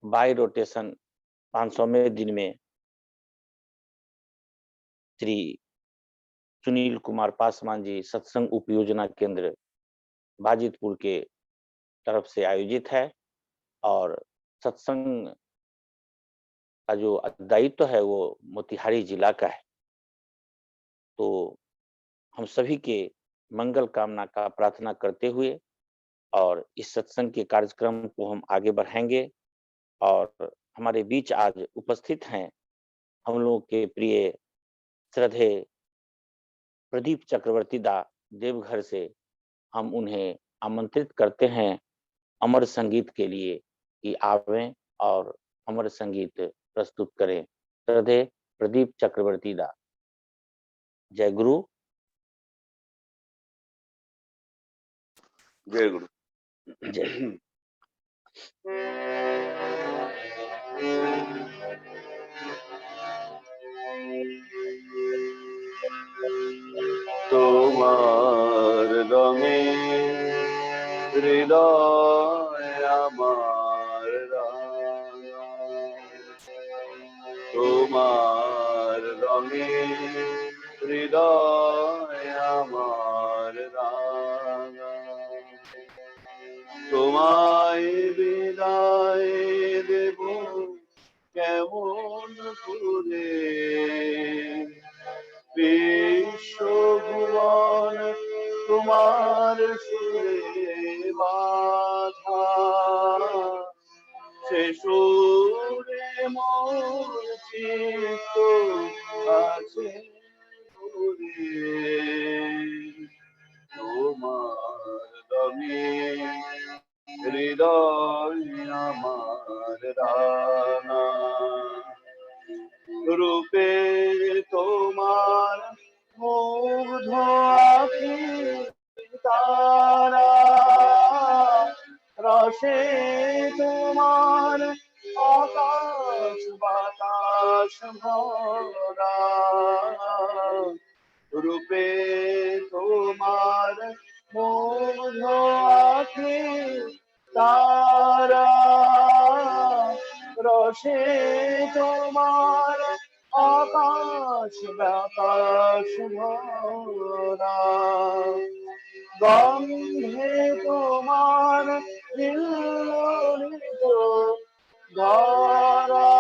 Bye rotation 500वें दिन में श्री सुनील कुमार पासवान जी सत्संग उपयोजना केंद्र बाजितपुर के तरफ से आयोजित है और सत्संग का जो दायित्व है वो मोतिहारी जिला का है। तो हम सभी के मंगल कामना का प्रार्थना करते हुए और इस सत्संग के कार्यक्रम को हम आगे बढ़ाएंगे और हमारे बीच आज उपस्थित हैं हम लोगों के प्रिय श्रद्धे प्रदीप चक्रवर्ती दा देवघर से। हम उन्हें आमंत्रित करते हैं अमर संगीत के लिए कि आवें और अमर संगीत प्रस्तुत करें। श्रद्धे प्रदीप चक्रवर्ती दा। जय गुरु। जय गुरु। जय। তোমার রঙে হৃদয় আমার রাঙা, তোমার রঙে হৃদয় আমার রাঙা, তোমায় বিদায় দেব কেমন করে, বিশ্বভুবন তোমার সুরে বাঁধা, সে সুরে মোর চিত্ত আছে ঘুরে, তোমার রঙে হৃদয় আমার রাঙা, রূপে তোমার মুগ্ধ আঁখি তারা, রসে তোমার আকাশ বাতাস ভরা, রূপে তোমার মুগ্ধ আঁখি তারা, রসে তোমার আকাশ বাতাস ভরা, গন্ধে তোমার হিল্লোলিত ধরা,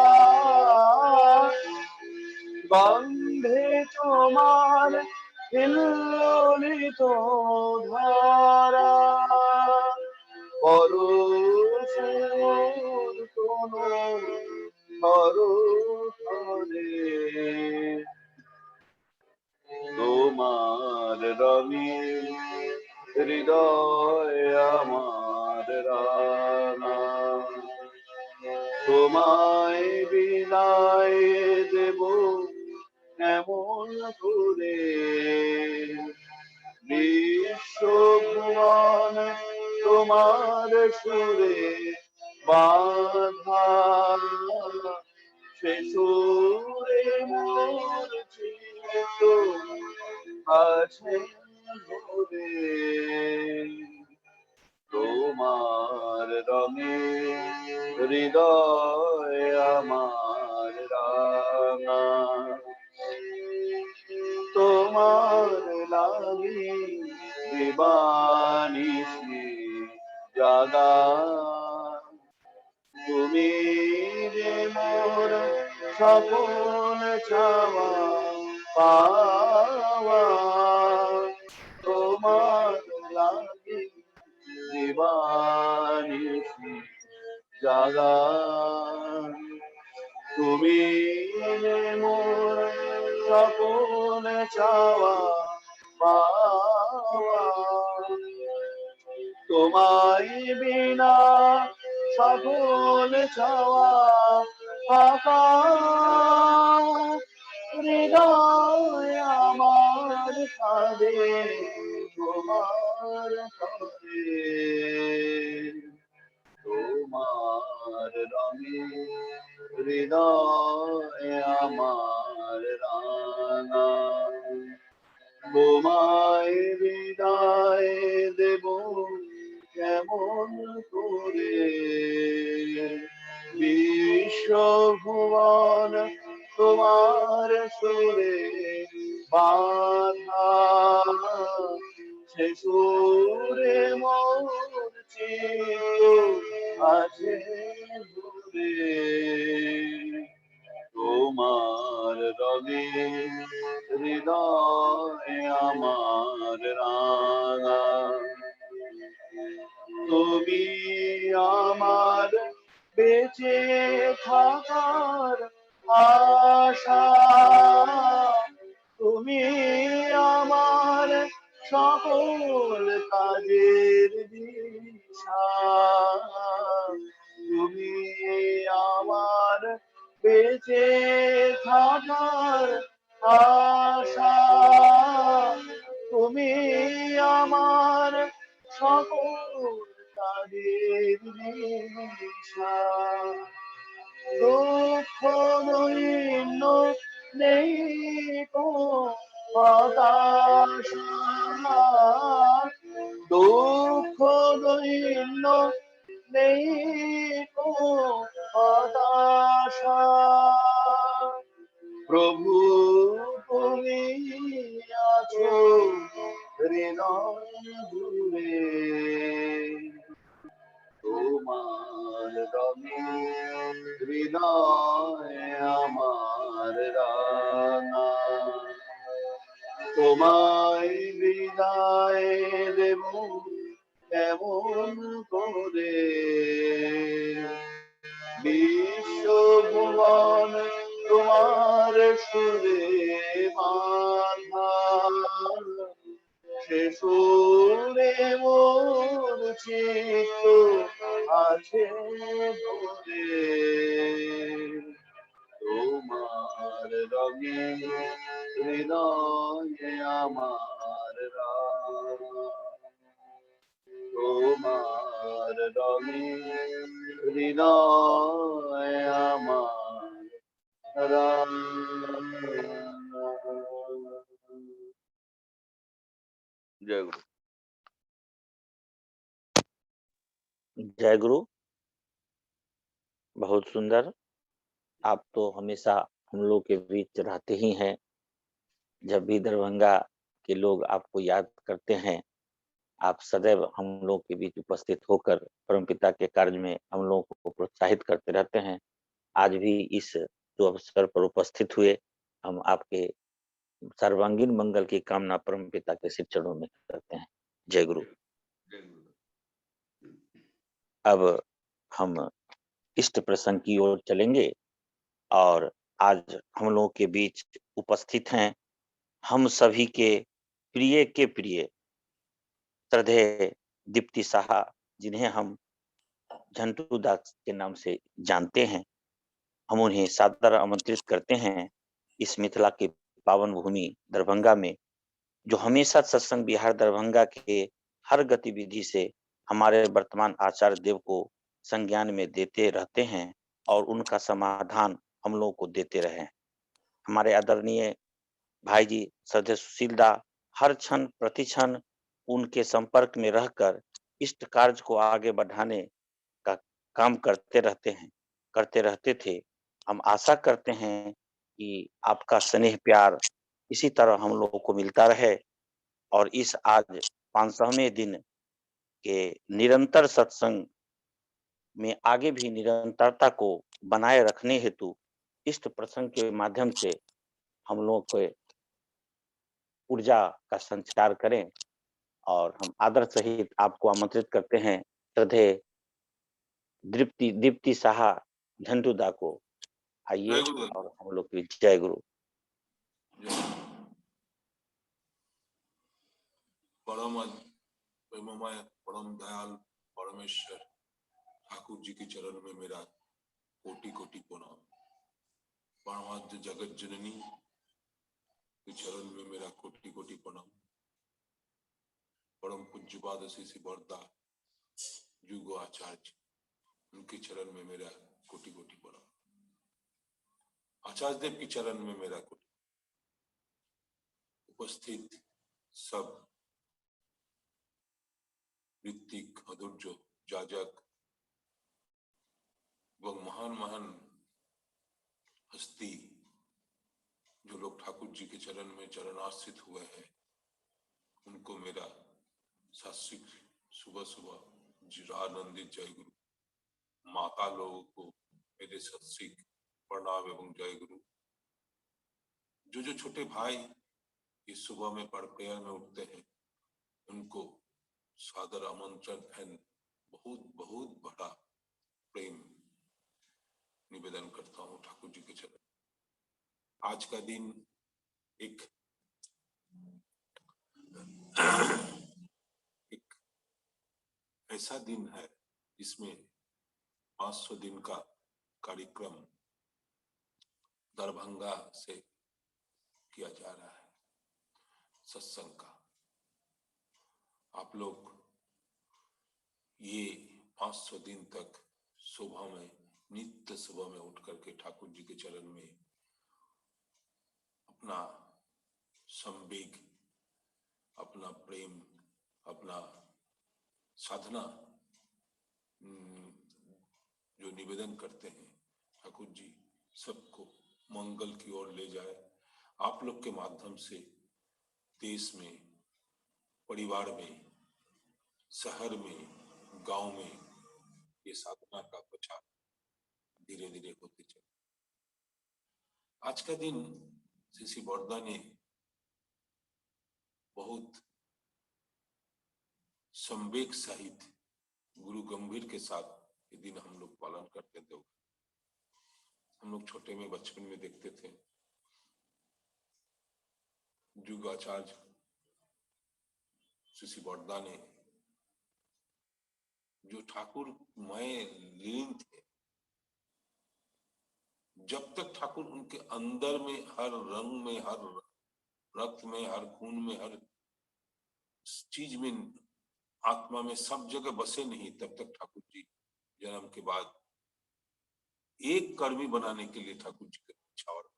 গন্ধে তোমার হিল্লোলিত ধরা, পরশের কোনো ধরে, তোমার রঙে হৃদয় আমার রাঙা, তোমায় বিদায় দেব এমন করে, বিশ্বভুবন তোমার সুরে বাঁধা, সে সুরে মোর চিত্ত আছে ঘুরে, তোমার রঙে হৃদয় আমার রাঙা, তোমার লাগি দিবানিশি জাগা, তুমি যে মোর সকল চাওয়া পাওয়া, তোমার লাগি দিবানিশি জাগা, তুমি যে মোর সকল চাওয়া পাওয়া, তোমায় বিনা সকল চাওয়া ফাঁকা, হৃদয় আমার কাঁদে তোমার কাঁদে, তোমার রঙে হৃদয় আমার রাঙা, তোমায় বিদায় দেব কেমন করে, বিশ্ব ভুবন তোমার সুরে বাধা, সে সুরে মোর চিত্ত আছে ঘুরে। তোমার রঙে হৃদয় আমার রাঙা, তুমি আমার বেঁচে থাকার আশা, তুমি আমার সকল কাজের দিশা, তুমি আমার বেঁচে থাকার আশা, তুমি আমার সকল কাজের দিশা। দুঃখ দৈন্য নেই কো হতাশা, দুঃখ দৈন্য নেই কো হতাশা, প্রভু তুমি আছো হৃদয় জুড়ে। তোমার রঙে হৃদয় আমার রাঙা, তোমায় বিদায় দেব কেমন করে, বিশ্ব ভুবন তোমার সুরে বাঁধা, সে সুরে মোর চিত্ত আছে ভরে। তোমার রঙে হৃদয় আমার রাঙা, তোমার রঙে হৃদয় আমার রাঙা। जय गुरु। जय गुरु। बहुत सुंदर। आप तो हमेशा हम लोग के बीच रहते ही हैं। जब भी दरभंगा के लोग आपको याद करते हैं, आप सदैव हम लोग के बीच उपस्थित होकर परमपिता के कार्य में हम लोगों को प्रोत्साहित करते रहते हैं। आज भी इस जो अवसर पर उपस्थित हुए, हम आपके सर्वांगीण मंगल की कामना परमपिता के श्री चरणों में करते हैं। जय गुरु। अब हम इष्ट प्रसंग की ओर चलेंगे और आज हम लोगों के बीच उपस्थित हैं हम सभी के प्रिय श्रद्धेय दीप्ति साहा, जिन्हें हम झंटू दास के नाम से जानते हैं। हम उन्हें सादर आमंत्रित करते हैं इस मिथिला की पावन भूमि दरभंगा में, जो हमेशा सत्संग विहार दरभंगा के हर गतिविधि से हमारे वर्तमान आचार्य देव को संज्ञान में देते रहते हैं और उनका समाधान हम लोगों को देते रहे। हमारे आदरणीय भाई जी श्रद्धेय सुशील दा हर क्षण प्रतिक्षण उनके संपर्क में रहकर इष्ट कार्य को आगे बढ़ाने का काम करते रहते थे। हम आशा करते हैं कि आपका स्नेह प्यार इसी तरह हम लोगों को मिलता रहे और इस आज 500वें दिन के निरंतर सत्संग में आगे भी निरंतरता को बनाए रखने हेतु इष्ट प्रसंग के माध्यम से हम लोग को ऊर्जा का संचार करें। और हम आदर सहित आपको आमंत्रित करते हैं श्रद्धेय दीप्ति साहा झंटू दा को। आइए और हम लोग की जय गुरु। प्रेममय परम दयाल परमेश्वर ठाकुर जी के चरण में मेरा कोटि कोटि प्रणाम। परमाद्य जगत जननी के चरण में मेरा कोटि कोटि प्रणाम। परम पूज्यपाद श्री बरदा युग आचार्य, उनके चरण में मेरा कोटि कोटि प्रणाम। आचार्य देव के चरण में मेरा कोटि। उपस्थित सब ऋतिक, अधुर्य, जाजक व महान महान हस्ती जो लोग ठाकुर जी के चरण में चरणाश्रित हुए हैं, उनको मेरा सात्विक सुबह सुबह चिरानंदित जय गुरु। माता लोगों को मेरे सात्विक प्रणाम एवं जय गुरु। जो छोटे भाई इस सुबह में प्रेयर में उठते हैं, उनको सादर आमंत्रण एंड बहुत बहुत बड़ा प्रेम निवेदन करता हूँ ठाकुर जी के चरण। आज का दिन एक ऐसा दिन है जिसमें 500 दिन का कार्यक्रम दरभंगा से किया जा रहा है, सत्संग का। आप लोग ये 500 दिन तक सुबह में, नित्य सुबह में उठ करके ठाकुर जी के चरण में अपना संवेग, अपना प्रेम, अपना साधना जो निवेदन करते हैं, ठाकुर जी सबको मंगल की ओर ले जाए। आप लोग के माध्यम से देश में, परिवार में, शहर में, गांव में ये साधना का प्रचार धीरे धीरे होते चले। आज का दिन श्री बड़दा ने बहुत संवेग सहित गुरु गंभीर के साथ ये दिन हम लोग पालन करते थे। हम लोग छोटे में बचपन में देखते थे, जुगाचार्य श्री बड़दा ने जो ठाकुर मय लीन थे, जब तक ठाकुर उनके अंदर में, हर रंग में, हर रक्त में, हर खून में, हर चीज में, आत्मा में, सब जगह बसे नहीं, तब तक ठाकुर जी जन्म के बाद एक कर्मी बनाने के लिए ठाकुर जी का इच्छा और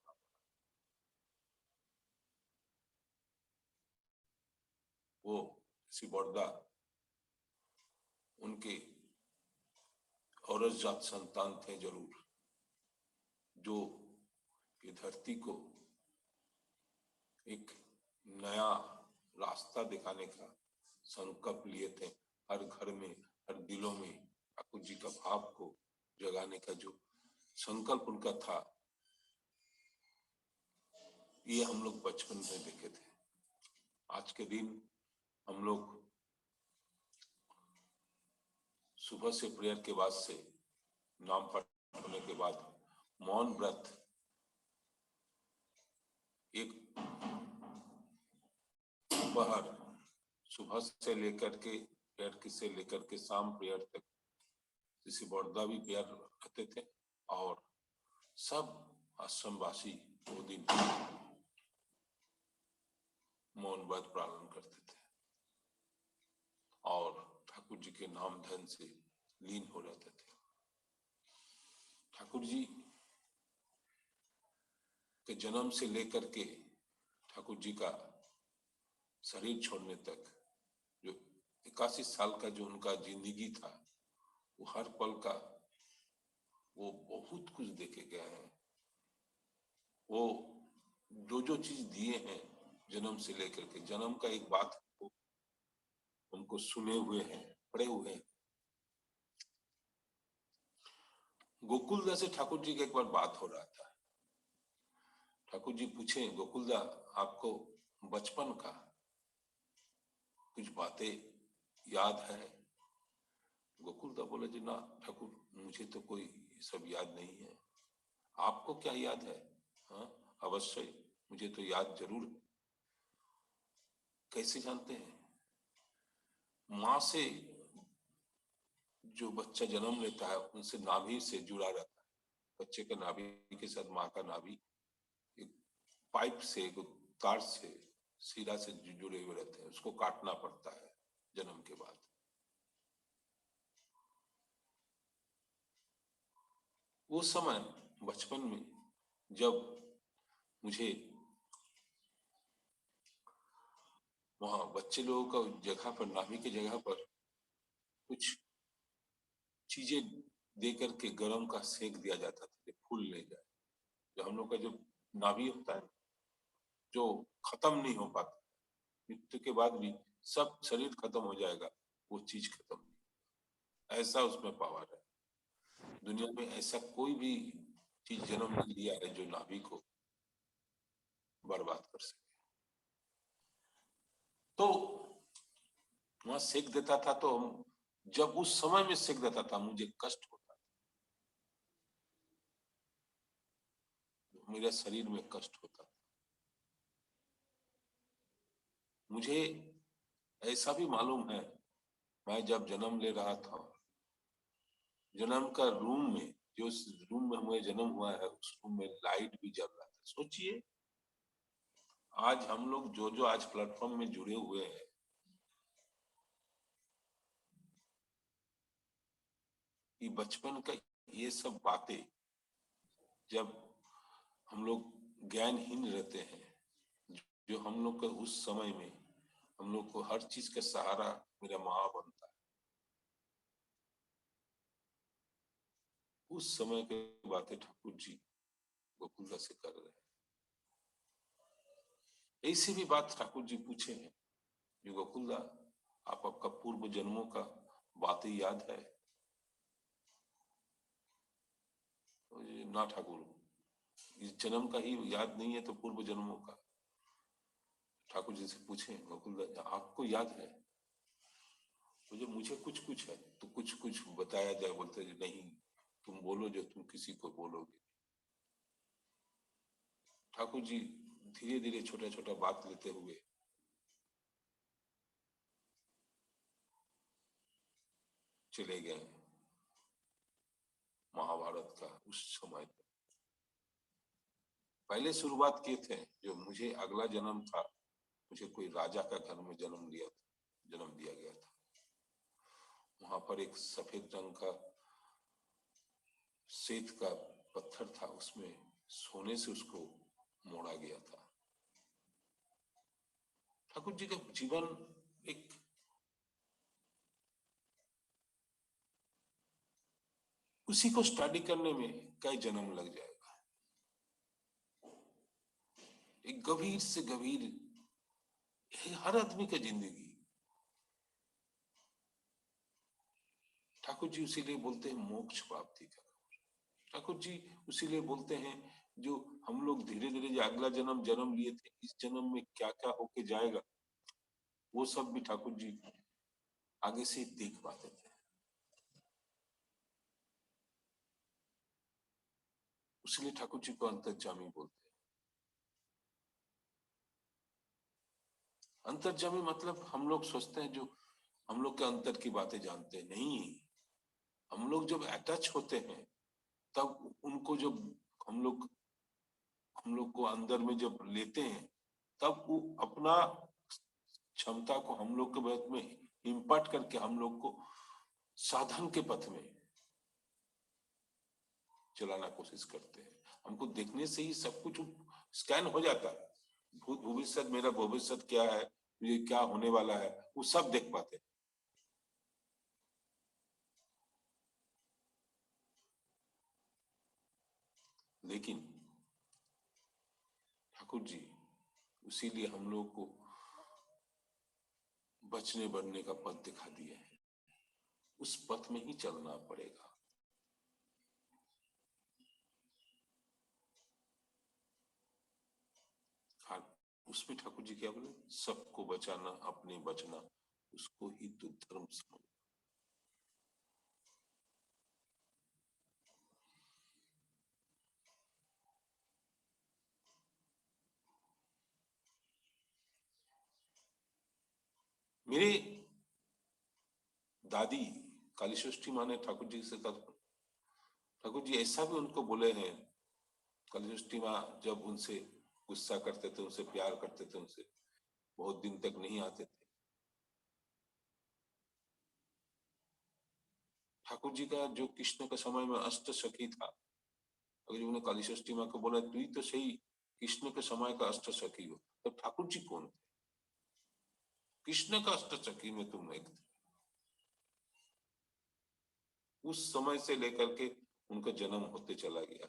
वो श्री बड़दा उनके औरस जात संतान थे जरूर, जो ये धरती को एक नया रास्ता दिखाने का संकल्प लिए थे। हर घर में, हर दिलों में ठाकुर जी का भाव को जगाने का जो संकल्प उनका था, ये हम लोग बचपन में देखे थे। आज के दिन हम लोग सुबह से प्रेयर के बाद से, नाम पाठ होने के बाद मौन व्रत एक दोपहर, सुबह से लेकर के प्रेयर से लेकर के शाम प्रेयर तक श्री बड़दा भी प्रेयर रहते थे, और सब आश्रमवासी वो दिन मौन व्रत पालन करते थे और ठाकुर जी के नाम धन से लीन हो रहते थे। ठाकुर जी के जन्म से लेकर के ठाकुर जी का शरीर छोड़ने तक जो 81 साल का जो उनका जिंदगी था, वो हर पल का वो बहुत कुछ देखे गए हैं। वो जो चीज दिए हैं जन्म से लेकर के, जन्म का एक बात उनको सुने हुए हैं, पढ़े हुए हैं। गोकुलदा से ठाकुर जी का एक बार बात हो रहा था। ठाकुर जी पूछे, गोकुलदा आपको बचपन का कुछ बातें याद है? गोकुलदा बोला, जी ना ठाकुर, मुझे तो कोई सब याद नहीं है। आपको क्या याद है? हाँ अवश्य, मुझे तो याद जरूर है। कैसे जानते हैं? माँ से जो बच्चा जन्म लेता है, उनसे नाभि से जुड़ा रहता है। बच्चे का नाभि के साथ माँ का नाभि एक पाइप से, एक तार से, सीधा से जुड़े हुए रहते हैं। उसको काटना पड़ता है जन्म के बाद। वो समय बचपन में जब मुझे वहां बच्चे लोगों का जगह पर, नाभि की जगह पर कुछ चीजें दे करके गरम का सेक दिया जाता था, फूल ले जाए। जो हम लोग का जो नाभि होता है, जो खत्म नहीं हो पाता, मृत्यु के बाद भी सब शरीर खत्म हो जाएगा, वो चीज खत्म नहीं, ऐसा उसमें पावर है। दुनिया में ऐसा कोई भी चीज जन्म नहीं लिया है जो नाभि को बर्बाद कर सके। तो वहां सेक देता था, तो जब उस समय में सेक देता था मुझे कष्ट होता था, मेरे शरीर में कष्ट होता था। मुझे ऐसा भी मालूम है, मैं जब जन्म ले रहा था, जन्म का रूम में, जो रूम में हमें जन्म हुआ है, उस रूम में लाइट भी जल रहा था। सोचिए, आज हम लोग जो आज प्लेटफॉर्म में जुड़े हुए हैं, ये बचपन का ये सब बातें, जब हम लोग ज्ञानहीन रहते हैं, जो हम लोग का उस समय में हम लोग को हर चीज का सहारा मेरा माँ बनता है, उस समय की बातें ठाकुर जी गोकुलदास से कर रहे हैं। ऐसी भी बात ठाकुर जी पूछे हैं, जो गोकुलदा आपका पूर्व जन्मों का बातें याद है? ना ठाकुर, इस जन्म का ही याद नहीं है तो पूर्व जन्मों का। ठाकुर जी से पूछे गोकुलदास, आपको याद है? तो मुझे कुछ कुछ है, तो कुछ कुछ बताया जाए। बोलते नहीं, तुम बोलो जो तुम किसी को बोलोगे। ठाकुर जी धीरे धीरे छोटा छोटा बात लेते हुए चले गए महाभारत का उस समय तक। पहले शुरुआत किए थे, जो मुझे अगला जन्म था, मुझे कोई राजा का घर में जन्म दिया गया था। वहां पर एक सफेद रंग का श्वेत का पत्थर था, उसमें सोने से उसको मोड़ा गया था। ठाकुर जी का जीवन एक उसी को स्टडी करने में कई जन्म लग जाएगा। एक गंभीर से गंभीर, हर आदमी का जिंदगी। ठाकुर जी उसीलिए बोलते हैं मोक्ष प्राप्ति का। ठाकुर जी उसीलिए बोलते हैं, जो हम लोग धीरे धीरे अगला जन्म लिए थे, इस जन्म में क्या क्या होके जाएगा, वो सब भी ठाकुर जी आगे से देख पाते थे। इसलिए ठाकुर जी को अंतर्जामी बोलते हैं। अंतर्जामी मतलब हम लोग सोचते हैं जो हम लोग के अंतर की बातें जानते हैं, नहीं। हम लोग जब अटैच होते हैं, तब उनको जब हम लोग को अंदर में जब लेते हैं, तब वो अपना क्षमता को हम लोग के बारे में इम्पार्ट करके हम लोग को साधन के पथ में चलाना कोशिश करते हैं। हमको देखने से ही सब कुछ स्कैन हो जाता है। भूत भविष्य, मेरा भविष्य क्या है, ये क्या होने वाला है, वो सब देख पाते हैं। लेकिन ठाकुर जी उसीलिए हम लोग को बचने बढ़ने का पथ दिखा दिए हैं। उस पथ में ही चलना पड़ेगा। उसमें ठाकुर जी क्या बोले, सबको बचाना अपने बचना, उसको ही तो धर्म समझ। मेरे दादी कालीसृष्टि माँ ने ठाकुर जी से कहा, ठाकुर जी ऐसा भी उनको बोले हैं, कालीसृष्टि माँ जब उनसे गुस्सा करते थे, उनसे प्यार करते थे, उनसे बहुत दिन तक नहीं आते थे। ठाकुर जी का जो कृष्ण के समय में अष्ट सखी था, अगर उन्हें कालीसृष्टि माँ को बोला, तू ही तो सही कृष्ण के समय का अष्ट सखी हो, तो ठाकुर जी कौन थे? कृष्ण का अष्ट सखी में तुम एक थे। उस समय से लेकर के उनका जन्म होते चला गया।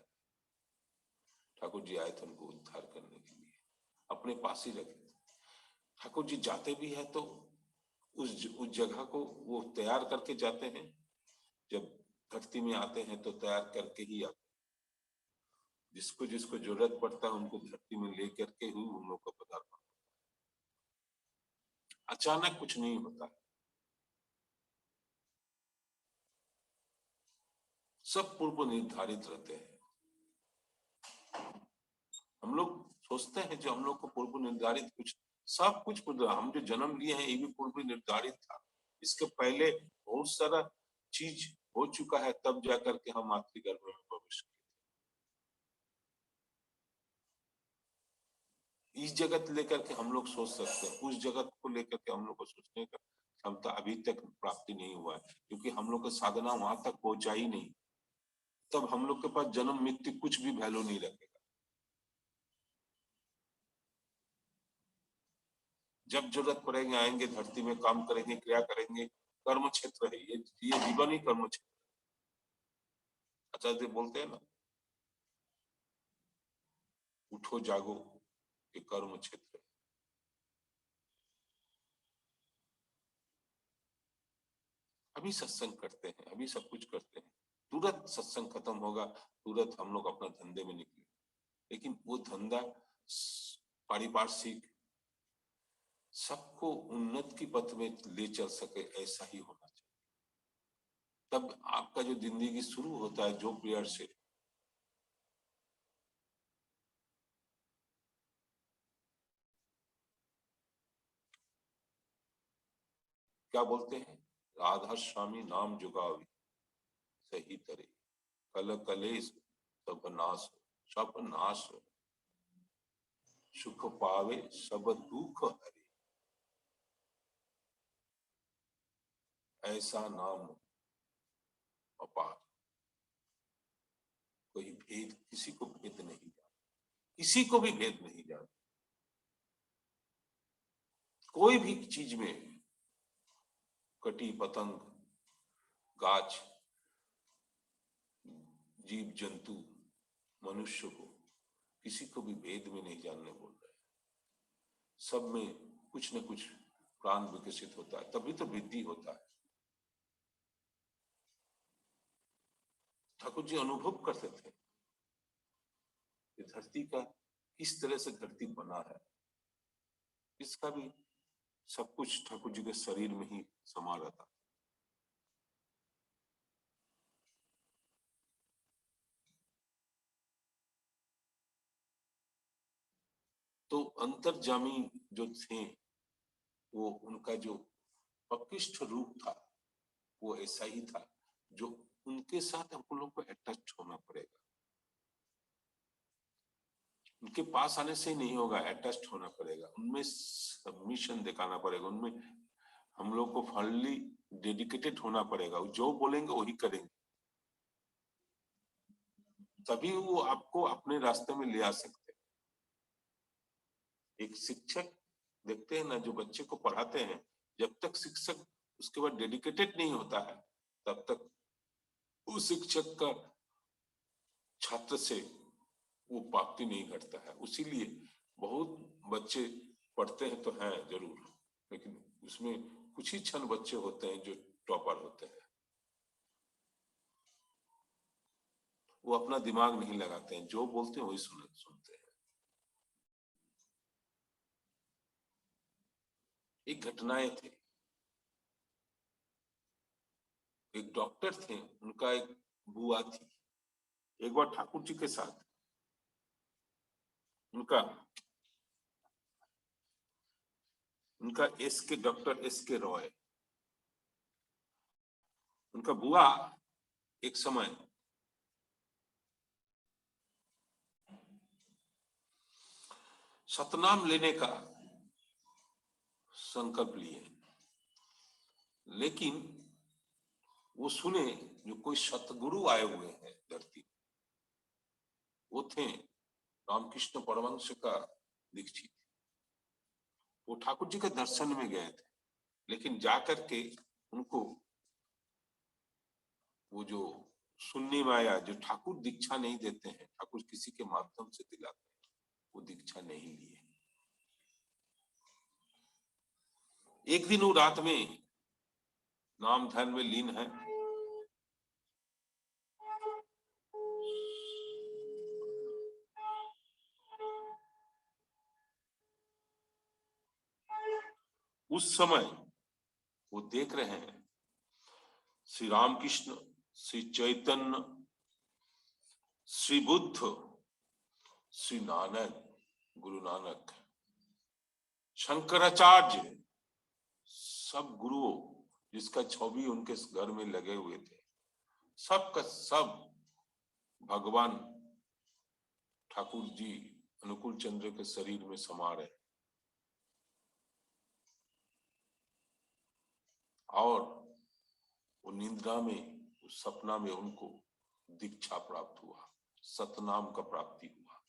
ठाकुर जी आए थे उनको उद्धार करने के लिए, अपने पास ही रखे थे। ठाकुर जी जाते भी है तो उस जगह को वो तैयार करके जाते हैं, जब धरती में आते हैं तो तैयार करके ही आते हैं। जिसको जिसको जरूरत पड़ता है उनको धरती में ले करके ही उन लोग का पदार्पण। अचानक कुछ नहीं होता, सब पूर्व निर्धारित रहते हैं। हम लोग सोचते हैं जो हम लोग को पूर्व निर्धारित कुछ, सब कुछ हम जो जन्म लिए हैं ये भी पूर्व निर्धारित था। इसके पहले बहुत सारा चीज हो चुका है, तब जाकर के हम मातृगर्भ में प्रवेश किए। इस जगत लेकर के हम लोग सोच सकते हैं, उस जगत को लेकर के हम लोग को सोचने का क्षमता अभी तक प्राप्ति नहीं हुआ है, क्योंकि हम लोग का साधना वहां तक पहुंचा ही नहीं। तब हम लोग के पास जन्म मृत्यु कुछ भी वैल्यू नहीं रखेगा। जब जरूरत पड़ेगी आएंगे, धरती में काम करेंगे, क्रिया करेंगे। कर्म क्षेत्र है ये जीवन ही कर्म क्षेत्र। आचार्य बोलते हैं ना, उठो जागो, ये कर्म क्षेत्र है। अभी सत्संग करते हैं, अभी सब कुछ करते हैं, तुरंत सत्संग खत्म होगा, तुरंत हम लोग अपना धंधे में निकले। लेकिन वो धंधा पारिपार्श्विक सबको उन्नत की पथ में ले चल सके, ऐसा ही होना चाहिए। तब आपका जो जिंदगी शुरू होता है जो पीरियड से, क्या बोलते हैं, राधा स्वामी नाम जुगावी सही तरे, कल कलेश सब नाश हो, सब नाश हो, सुख पावे सब दुख हरे, ऐसा नाम अपार। कोई भेद, किसी को भेद नहीं जाना, किसी को भी भेद नहीं जाना। कोई भी चीज में, कटी पतंग, गाछ, जीव जंतु, मनुष्य को, किसी को भी भेद में नहीं जानने बोल रहे। सब में कुछ न कुछ प्राण विकसित होता है, तभी तो वृद्धि होता है। ठाकुर जी अनुभव करते थे कि धरती का किस तरह से धरती बना है, इसका भी सब कुछ ठाकुर जी के शरीर में ही समा रहता। तो अंतर्जामी जो थे, वो उनका जो प्रकृष्ट रूप था वो ऐसा ही था, जो उनके साथ हम लोग को अटैच होना पड़ेगा। उनके पास आने से ही नहीं होगा, अटैच होना पड़ेगा, उनमें सबमिशन दिखाना पड़ेगा, उनमें हम लोग को फुल्ली डेडिकेटेड होना पड़ेगा। जो बोलेंगे वही करेंगे, तभी वो आपको अपने रास्ते में ले आ सकते हैं। एक शिक्षक देखते हैं ना, जो बच्चे को पढ़ाते हैं, जब तक शिक्षक उसके बाद डेडिकेटेड नहीं होता है, तब तक उस शिक्षक का छात्र से वो प्राप्ति नहीं घटता है। उसीलिए बहुत बच्चे पढ़ते हैं तो हैं जरूर, लेकिन उसमें कुछ ही क्षण बच्चे होते हैं जो टॉपर होते हैं। वो अपना दिमाग नहीं लगाते हैं, जो बोलते हैं वही सुनते हैं। एक घटनाएं थे, एक डॉक्टर थे, उनका एक बुआ थी। एक बार ठाकुर जी के साथ उनका डॉक्टर एस के रॉय, उनका बुआ एक समय सतनाम लेने का संकल्प लिए, लेकिन वो सुने जो कोई सतगुरु आए हुए हैं धरती। वो थे रामकृष्ण परमहंस का दीक्षित। वो ठाकुर जी के दर्शन में गए थे, लेकिन जाकर के उनको वो जो सुनने में आया, जो ठाकुर दीक्षा नहीं देते हैं, ठाकुर किसी के माध्यम से दिलाते हैं, वो दीक्षा नहीं लिए। एक दिन वो रात में नाम ध्यान में लीन है, उस समय वो देख रहे हैं श्री रामकृष्ण, श्री चैतन्य, श्री बुद्ध, श्री नानक, गुरु नानक, शंकराचार्य, सब गुरुओं जिसका छवि उनके घर में लगे हुए थे, सब का सब भगवान ठाकुर जी अनुकूल चंद्र के शरीर में समा रहे, और वो निंद्रा में, उस सपना में उनको दीक्षा प्राप्त हुआ, सतनाम का प्राप्ति हुआ।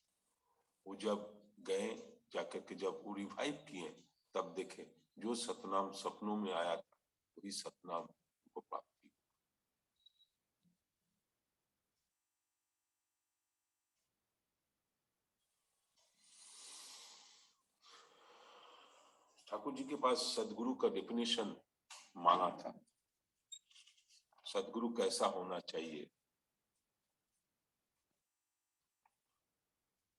वो जब गए जाकर के जब वो रिवाइव किए, तब देखे जो सतनाम सपनों में आया था वही सतनाम को प्राप्ति। ठाकुर जी के पास सदगुरु का डेफिनेशन माना था, सदगुरु कैसा होना चाहिए।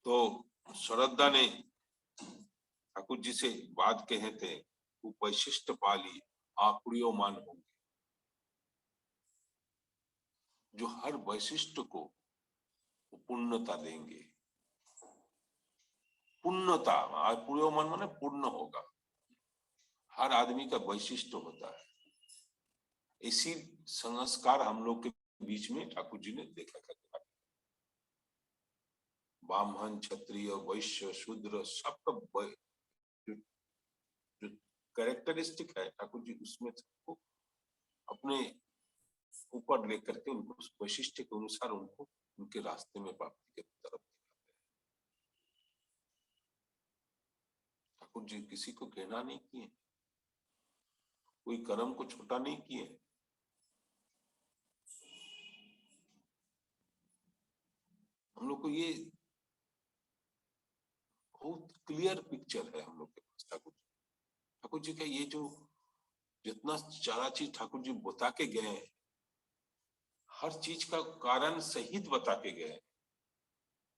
तो श्रद्धा ने ठाकुर जी से बात कहे थे, वो वैशिष्ट पाली आकुड़ियोमान होंगे, जो हर वैशिष्ट को पूर्णता देंगे। पूर्णता, आकुड़ियोमान माने पूर्ण होगा, हर आदमी का वैशिष्ट होता है। इसी संस्कार हम लोग के बीच में ठाकुर जी ने देखा करता, ब्राह्मण, क्षत्रिय, वैश्य, शूद्र, सबका जो कैरेक्टरिस्टिक है ठाकुर जी उसमें सबको अपने ऊपर लेकर के उनको वैशिष्ट के अनुसार उनको उनके रास्ते में प्राप्ति की तरफ दिखाते हैं। ठाकुर जी किसी को घृणा नहीं किए, कोई कर्म को छोटा नहीं किए। हम लोग को ये बहुत क्लियर पिक्चर है हम लोग के पास ठाकुर जी का ये जो जितना सारा चीज ठाकुर जी बता के गए, हर चीज का कारण सहित बता के गए।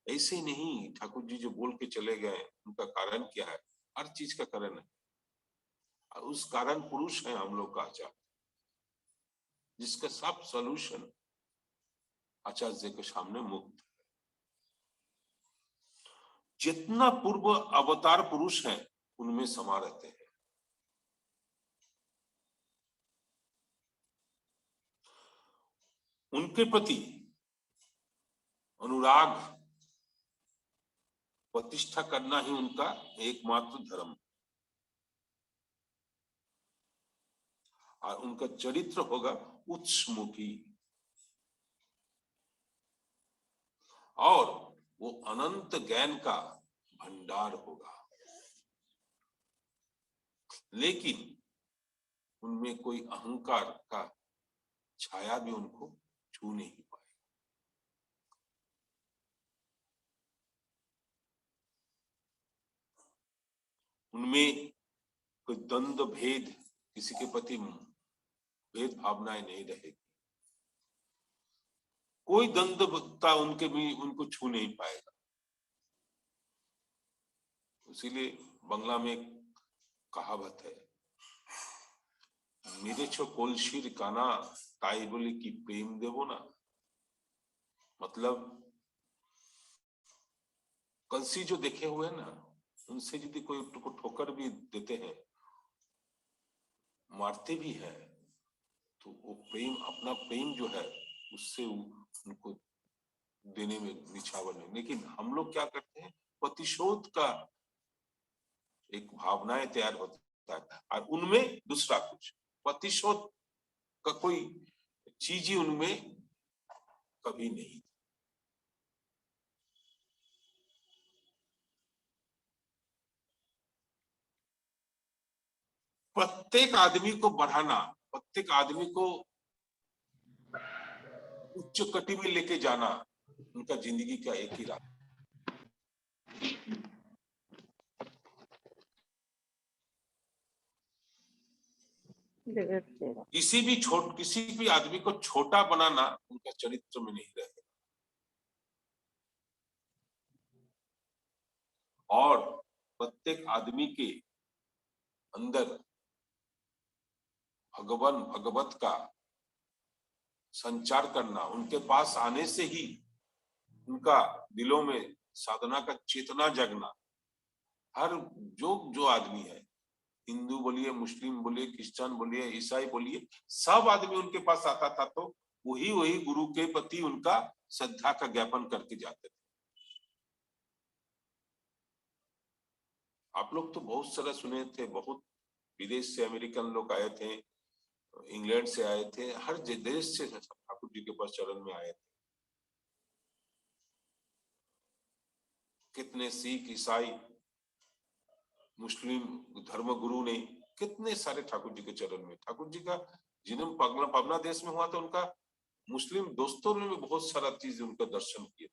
ऐसे नहीं ठाकुर जी जो बोल के चले गए उनका कारण क्या है, हर चीज का कारण है, और उस कारण पुरुष है हम लोग का आचार्य, जिसका सब सॉल्यूशन आचार्य जी के सामने मुक्त है। जितना पूर्व अवतार पुरुष हैं उनमें समा रहते हैं। उनके प्रति अनुराग प्रतिष्ठा करना ही उनका एकमात्र धर्म, और उनका चरित्र होगा उच्चमुखी, और वो अनंत ज्ञान का भंडार होगा। लेकिन उनमें कोई अहंकार का छाया भी उनको छू नहीं पाएगा। उनमें कोई द्वंद्व भेद, किसी के प्रति भेद भावनाएं नहीं रहेगी, कोई द्वंद्वता उनके भी उनको छू नहीं पाएगा। इसीलिए बंगला में एक कहावत है, मेरे छो कोलशीर काना ताई बोले की प्रेम देवो ना। मतलब कलसी जो देखे हुए ना, उनसे यदि कोई ठोकर भी देते हैं, मारते भी है, तो वो प्रेम, अपना प्रेम जो है उससे उनको देने में निछावर नहीं। लेकिन हम लोग क्या करते हैं, प्रतिशोध का एक भावनाएं तैयार होता है, और उनमें दूसरा कुछ, प्रतिशोध का कोई चीज ही उनमें कभी नहीं। प्रत्येक आदमी को बढ़ाना, प्रत्येक आदमी को उच्च कटी में लेके जाना उनका जिंदगी का एक ही रास्ता। किसी भी आदमी को छोटा बनाना उनका चरित्र में नहीं रहेगा। और प्रत्येक आदमी के अंदर भगवत का संचार करना, उनके पास आने से ही उनका दिलों में साधना का चेतना जगना। हर जो आदमी है, हिंदू बोलिए, मुस्लिम बोलिए, क्रिश्चियन बोलिए, ईसाई बोलिए, सब आदमी उनके पास आता था तो वही गुरु के प्रति उनका श्रद्धा का ज्ञापन करके जाते थे। आप लोग तो बहुत सारा सुने थे, बहुत विदेश से अमेरिकन लोग आए थे, इंग्लैंड से आए थे, हर देश से ठाकुर जी के पास चरण में आए थे। कितने सिख, ईसाई, मुस्लिम धर्म गुरु ने कितने सारे ठाकुर जी के चरण में। ठाकुर जी का जन्म पबना देश में हुआ तो उनका मुस्लिम दोस्तों ने भी बहुत सारा चीज उनका दर्शन किए।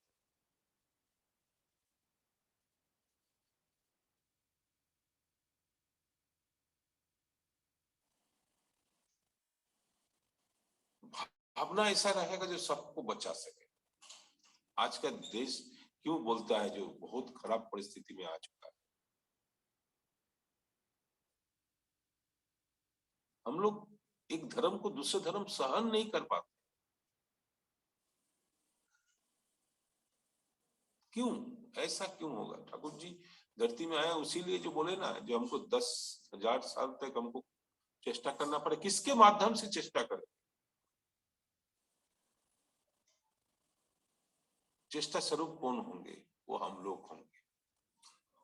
भावना ऐसा रहेगा जो सबको बचा सके। आज का देश क्यों बोलता है जो बहुत खराब परिस्थिति में आ चुका है। हम लोग एक धर्म को दूसरे धर्म सहन नहीं कर पाते। क्यों ऐसा क्यों होगा? ठाकुर जी धरती में आए उसीलिए जो बोले ना, जो हमको 10,000 साल तक हमको चेष्टा करना पड़े। किसके माध्यम से चेष्टा करें? चेष्टा स्वरूप कौन होंगे? वो हम लोग होंगे।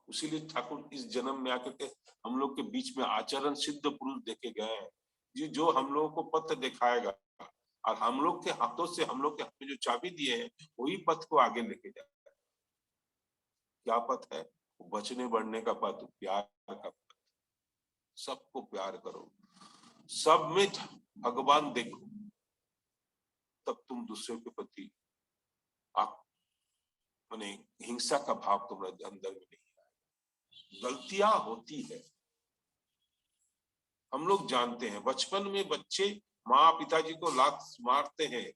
उसीलिए ठाकुर इस जन्म में आकर के हम लोग के बीच में आचरण सिद्ध पुरुष देखे गए हैं, जी जो हम लोगों को पथ दिखाएगा और हम लोग के हाथों से, हम लोग के हाथ में जो चाबी दिए हैं वही पथ को आगे लेके जाएगा। क्या पथ है? बचने बढ़ने का पथ, प्यार का पथ। सबको प्यार करो, सब में भगवान देखो, तब तुम दूसरे के प्रति माने हिंसा का भाव तुम्हारे अंदर में नहीं आएगा। गलतियां होती है, हम लोग जानते हैं। बचपन में बच्चे माँ पिताजी को लात मारते हैं,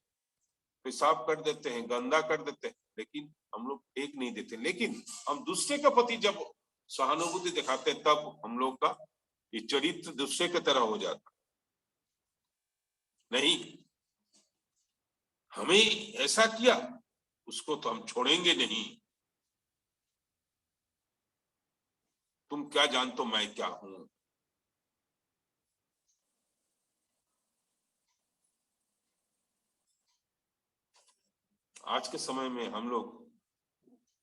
पेशाब कर देते हैं, गंदा कर देते हैं, लेकिन हम लोग फेंक नहीं देते। लेकिन हम दूसरे के प्रति जब सहानुभूति दिखाते हैं तब हम लोग का ये चरित्र दूसरे की तरह हो जाता। नहीं, हमें ऐसा किया, उसको तो हम छोड़ेंगे नहीं। तुम क्या जानते हो मैं क्या हूं? आज के समय में हम लोग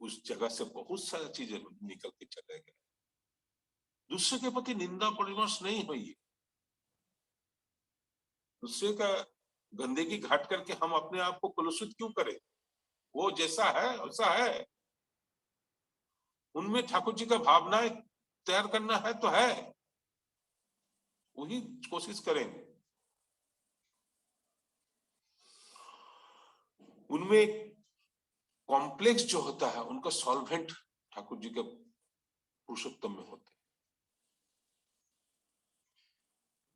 उस जगह से बहुत सारी चीजें निकल के चले गए। दूसरे के प्रति निंदा परिमर्श नहीं हुई। दूसरे का गंदगी घाट करके हम अपने आप को कलुषित क्यों करें? वो जैसा है वैसा है। उनमें ठाकुर जी का भावनाएं तैयार करना है तो है, वही कोशिश करेंगे। उनमें कॉम्प्लेक्स जो होता है उनका सॉल्वेंट ठाकुर जी के पुरुषोत्तम में होते हैं।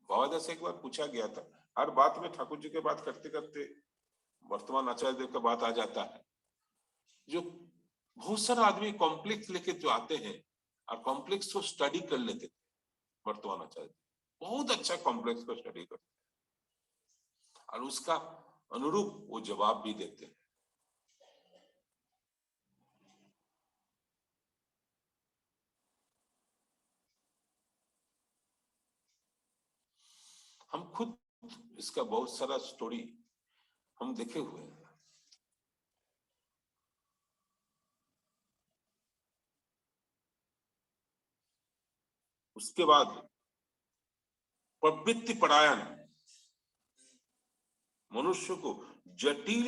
बाबा से एक बार पूछा गया था, हर बात में ठाकुर जी के बात करते करते वर्तमान आचार्य देव का बात आ जाता है। जो बहुत सारा आदमी कॉम्प्लेक्स लेके जो आते हैं और कॉम्प्लेक्स को स्टडी कर लेते थे, वर्तमान आचार्य बहुत अच्छा कॉम्प्लेक्स को स्टडी करते हैं और उसका अनुरूप वो जवाब भी देते हैं। हम खुद इसका बहुत सारा स्टोरी हम देखे हुए हैं। उसके बाद प्रवृत्ति परायण मनुष्य को, जटिल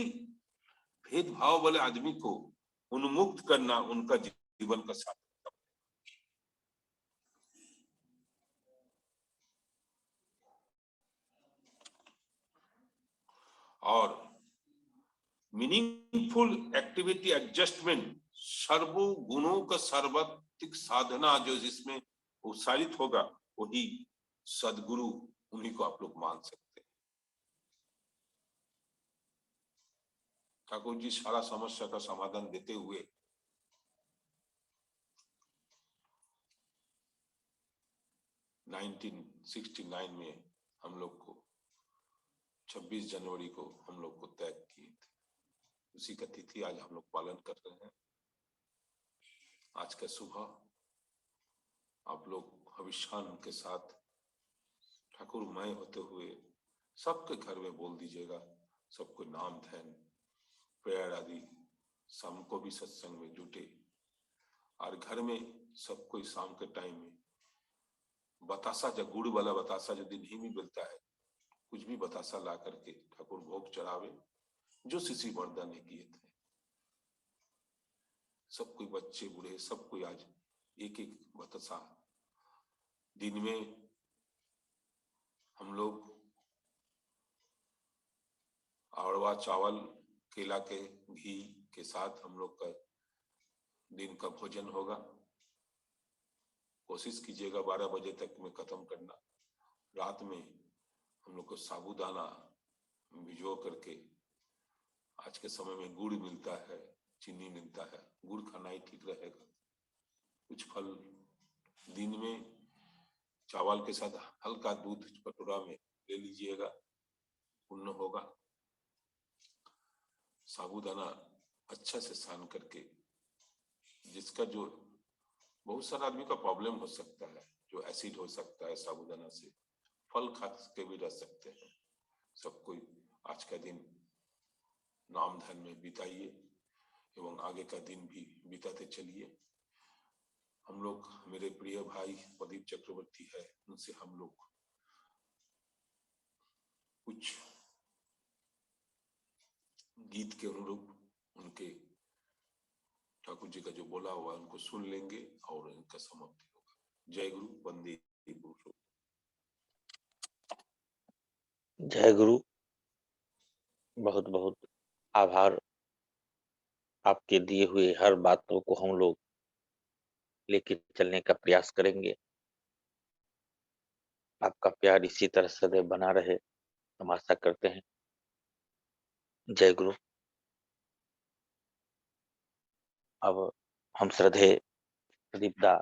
भेदभाव वाले आदमी को उन्मुक्त करना उनका जीवन का साधन। और मीनिंगफुल एक्टिविटी एडजस्टमेंट सर्वगुणों का सर्वाधिक साधना जो जिसमें उत्साहित होगा वही सदगुरु, उन्हीं को आप लोग मान सकते हैं। ठाकुर जी सारा समस्या का समाधान देते हुए नाइनटीन 69 में हम लोग को 26 जनवरी को हम लोग को त्याग किए थे, उसी का तिथि आज हम लोग पालन कर रहे हैं। आज का सुबह आप लोग हविष्यान के साथ ठाकुरमय होते हुए सबके घर में बोल दीजिएगा, सबको नाम ध्यान प्रेयर आदि शाम को भी सत्संग में जुटे, और घर में सबको शाम के टाइम में बतासा, जो गुड़ वाला बतासा जो दिन ही में मिलता है, कुछ भी बतासा ला करके ठाकुर भोग चढ़ावे, जो शिशि मर्दा ने किए थे। सब कोई बच्चे बूढ़े सब कोई आज एक एक बतासा दिन में हम लोग अरवा चावल केला के घी के साथ हम लोग का दिन का भोजन होगा। कोशिश कीजिएगा 12 बजे तक में खत्म करना। रात में हम लोग को साबूदाना भिजो करके, आज के समय में गुड़ मिलता है, चीनी मिलता है, गुड़ खाना ही ठीक रहेगा। कुछ फल दिन में चावल के साथ हल्का दूध कटोरा में ले लीजिएगा, पुण्य होगा। साबूदाना अच्छा से सान करके, जिसका जो बहुत सारा आदमी का प्रॉब्लम हो सकता है, जो एसिड हो सकता है साबूदाना से, फल खा के भी रह सकते हैं। सब कोई आज का दिन नाम ध्यान में बिताइए एवं आगे का दिन भी बिताते चलिए। हम लोग, मेरे प्रिय भाई प्रदीप चक्रवर्ती है, उनसे हम लोग कुछ गीत के अनुरूप उनके ठाकुर जी का जो बोला हुआ उनको सुन लेंगे और इनका समाप्ति होगा। जय गुरु, वंदे गुरु। जय गुरु। बहुत बहुत आभार। आपके दिए हुए हर बातों को हम लोग लेके चलने का प्रयास करेंगे। आपका प्यार इसी तरह सदैव बना रहे, हम आशा करते हैं। जय गुरु। अब हम श्रद्धेय प्रदीप दा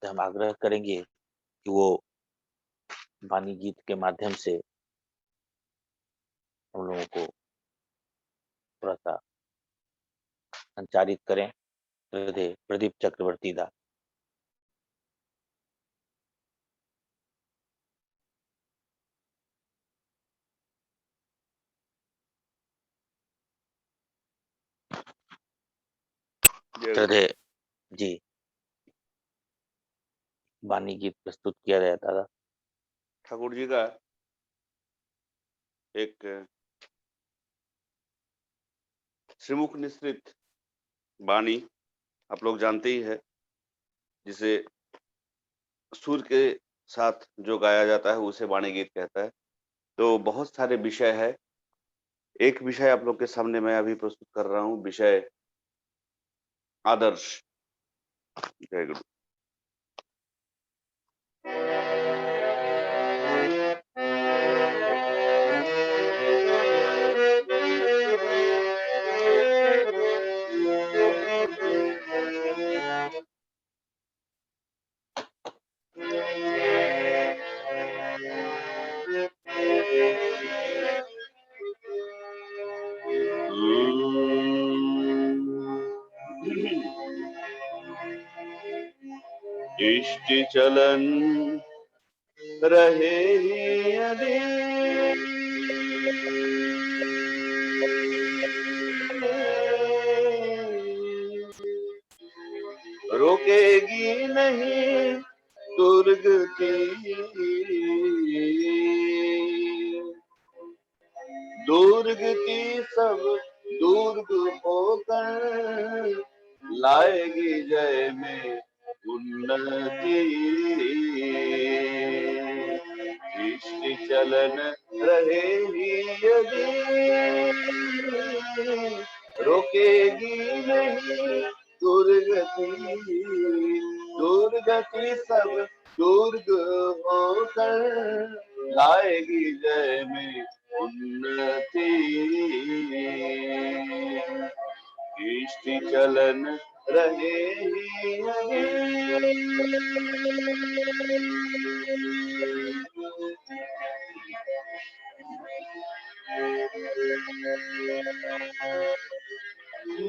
से हम आग्रह करेंगे कि वो वाणी गीत के माध्यम से हम लोगों को थोड़ा सा संचारित करें। श्रद्धेय प्रदीप चक्रवर्ती दा। श्रद्धेय जी, वाणी गीत प्रस्तुत किया जाए दादा। ठाकुर जी का एक श्रीमुख निश्रित वाणी आप लोग जानते ही है, जिसे सुर के साथ जो गाया जाता है उसे वाणी गीत कहता है। तो बहुत सारे विषय है। एक विषय आप लोग के सामने मैं अभी प्रस्तुत कर रहा हूँ, विषय आदर्श। जय गुरु। इष्टि चलन रहे यदि रोकेगी नहीं दुर्गति, दुर्गति सब दुर्ग होकर लाएगी जय में उन्नति। इष्टि चलन रहे यदि रोकेगी नहीं दुर्गति, दुर्गति सब दुर्ग होकर लाएगी जय में उन्नति। दृष्टि चलन रहे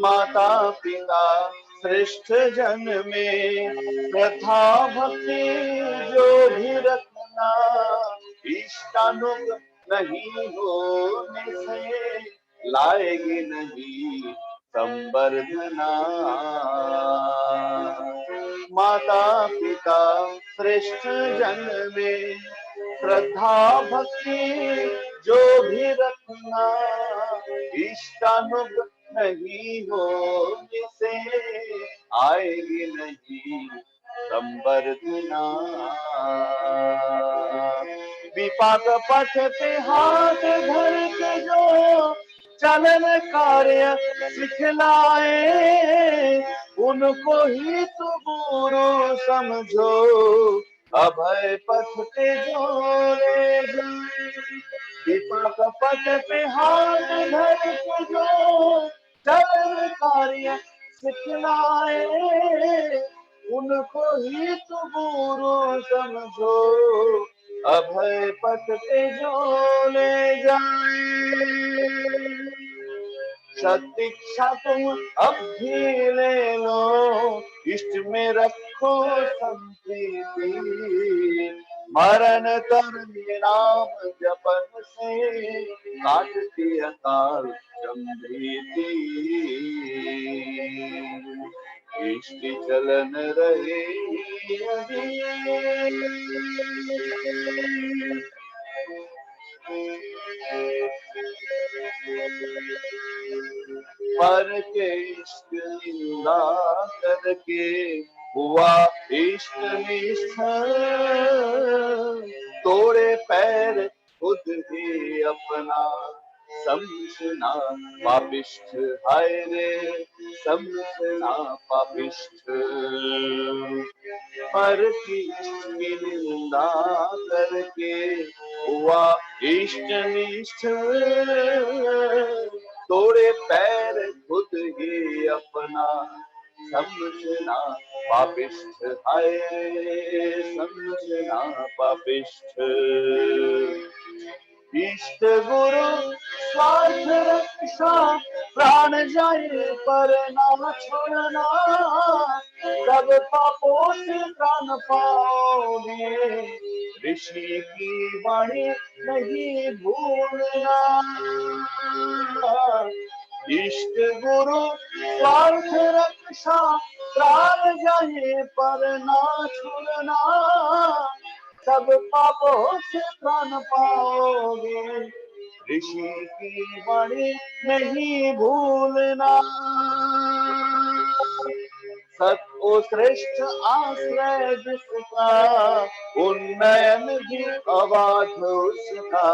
माता पिता श्रेष्ठ जन में प्रथा भक्ति जो भी रखना, इष्टानुग नहीं होने से लाएगी नहीं संवर्धना। माता पिता श्रेष्ठ जन में श्रद्धा भक्ति जो भी रखना, इष्टानुग नहीं होने से आएगी नहीं संवर्धना। विपाक पथ पे हाथ धर के जो चलन कार्य सिखलाए, उनको ही तो गुरु समझो, अभय पथ पे जो ले जाए। विपाक पथ पे हाथ धर के जो चलन कार्य सिखलाए, उनको ही तो गुरु समझो, अभय पथ पे जो ले जाए। सदीक्षा तुम अब भी ले लो, इष्ट में रखो संप्रीति, मरण तरन नाम जपन से काटती अकाल गंभीरती। इष्ट चलन रहे पर के इष्ट निंदा करके हुआ इष्ट निष्ठा, तोड़े पैर खुद ही अपना समझना पापिष्ठ, हाय रे समझना पापिष्ठ। पर की इष्ट की निंदा करके हुआ इष्ट निष्ठ, तोड़े पैर खुद ही अपना समझना पापिष्ठ, हाय समझना पापिष्ठ। इष्ट गुरु स्वार्थ रक्षा प्राण जाए पर ना छोड़ना, सब पापों से प्राण पाओगे, ऋषि की वाणी नहीं भूलना। इष्ट गुरु स्वार्थ रक्षा प्राण जाए पर ना छोड़ना, सब पापों से प्राण पाओगे, ऋषि की वाणी नहीं भूलना। सत्व श्रेष्ठ आश्रय जिसका, उन्नयन भी अबाध उसका,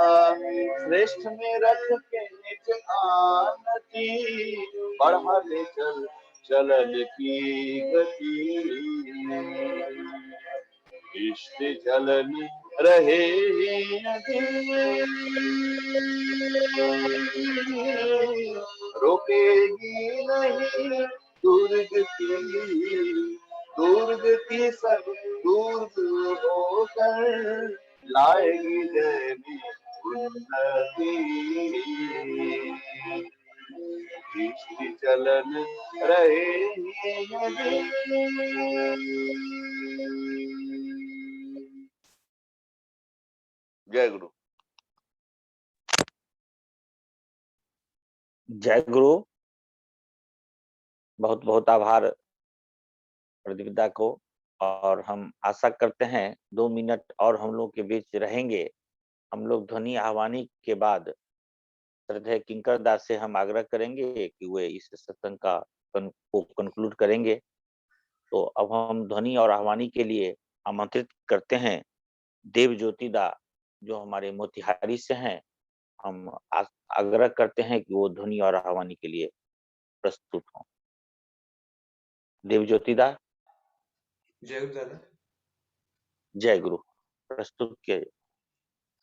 श्रेष्ठ में रख के निज आनति, बढ़ा ले चल चलन की गति। इष्ट चलन रहे रोकेगी नहीं दुर्गति, दुर्गति सब दूर होकर लाएगी जय में उन्नति। इष्ट चलन रहे जय गुरु। जय गुरु। बहुत बहुत आभार प्रतिपदा को, और हम आशा करते हैं 2 मिनट और हम लोग के बीच रहेंगे। हम लोग ध्वनि आह्वानी के बाद श्रद्धेय किंकर दास से हम आग्रह करेंगे कि वे इस सत्संग को कंक्लूड करेंगे। तो अब हम ध्वनि और आह्वानी के लिए आमंत्रित करते हैं देव ज्योति दा, जो हमारे मोतिहारी से हैं। हम आग्रह करते हैं कि वो ध्वनि और आह्वानी के लिए प्रस्तुत हों। देवज्योति दा, जय गुरु दादा। जय गुरु, प्रस्तुत किया।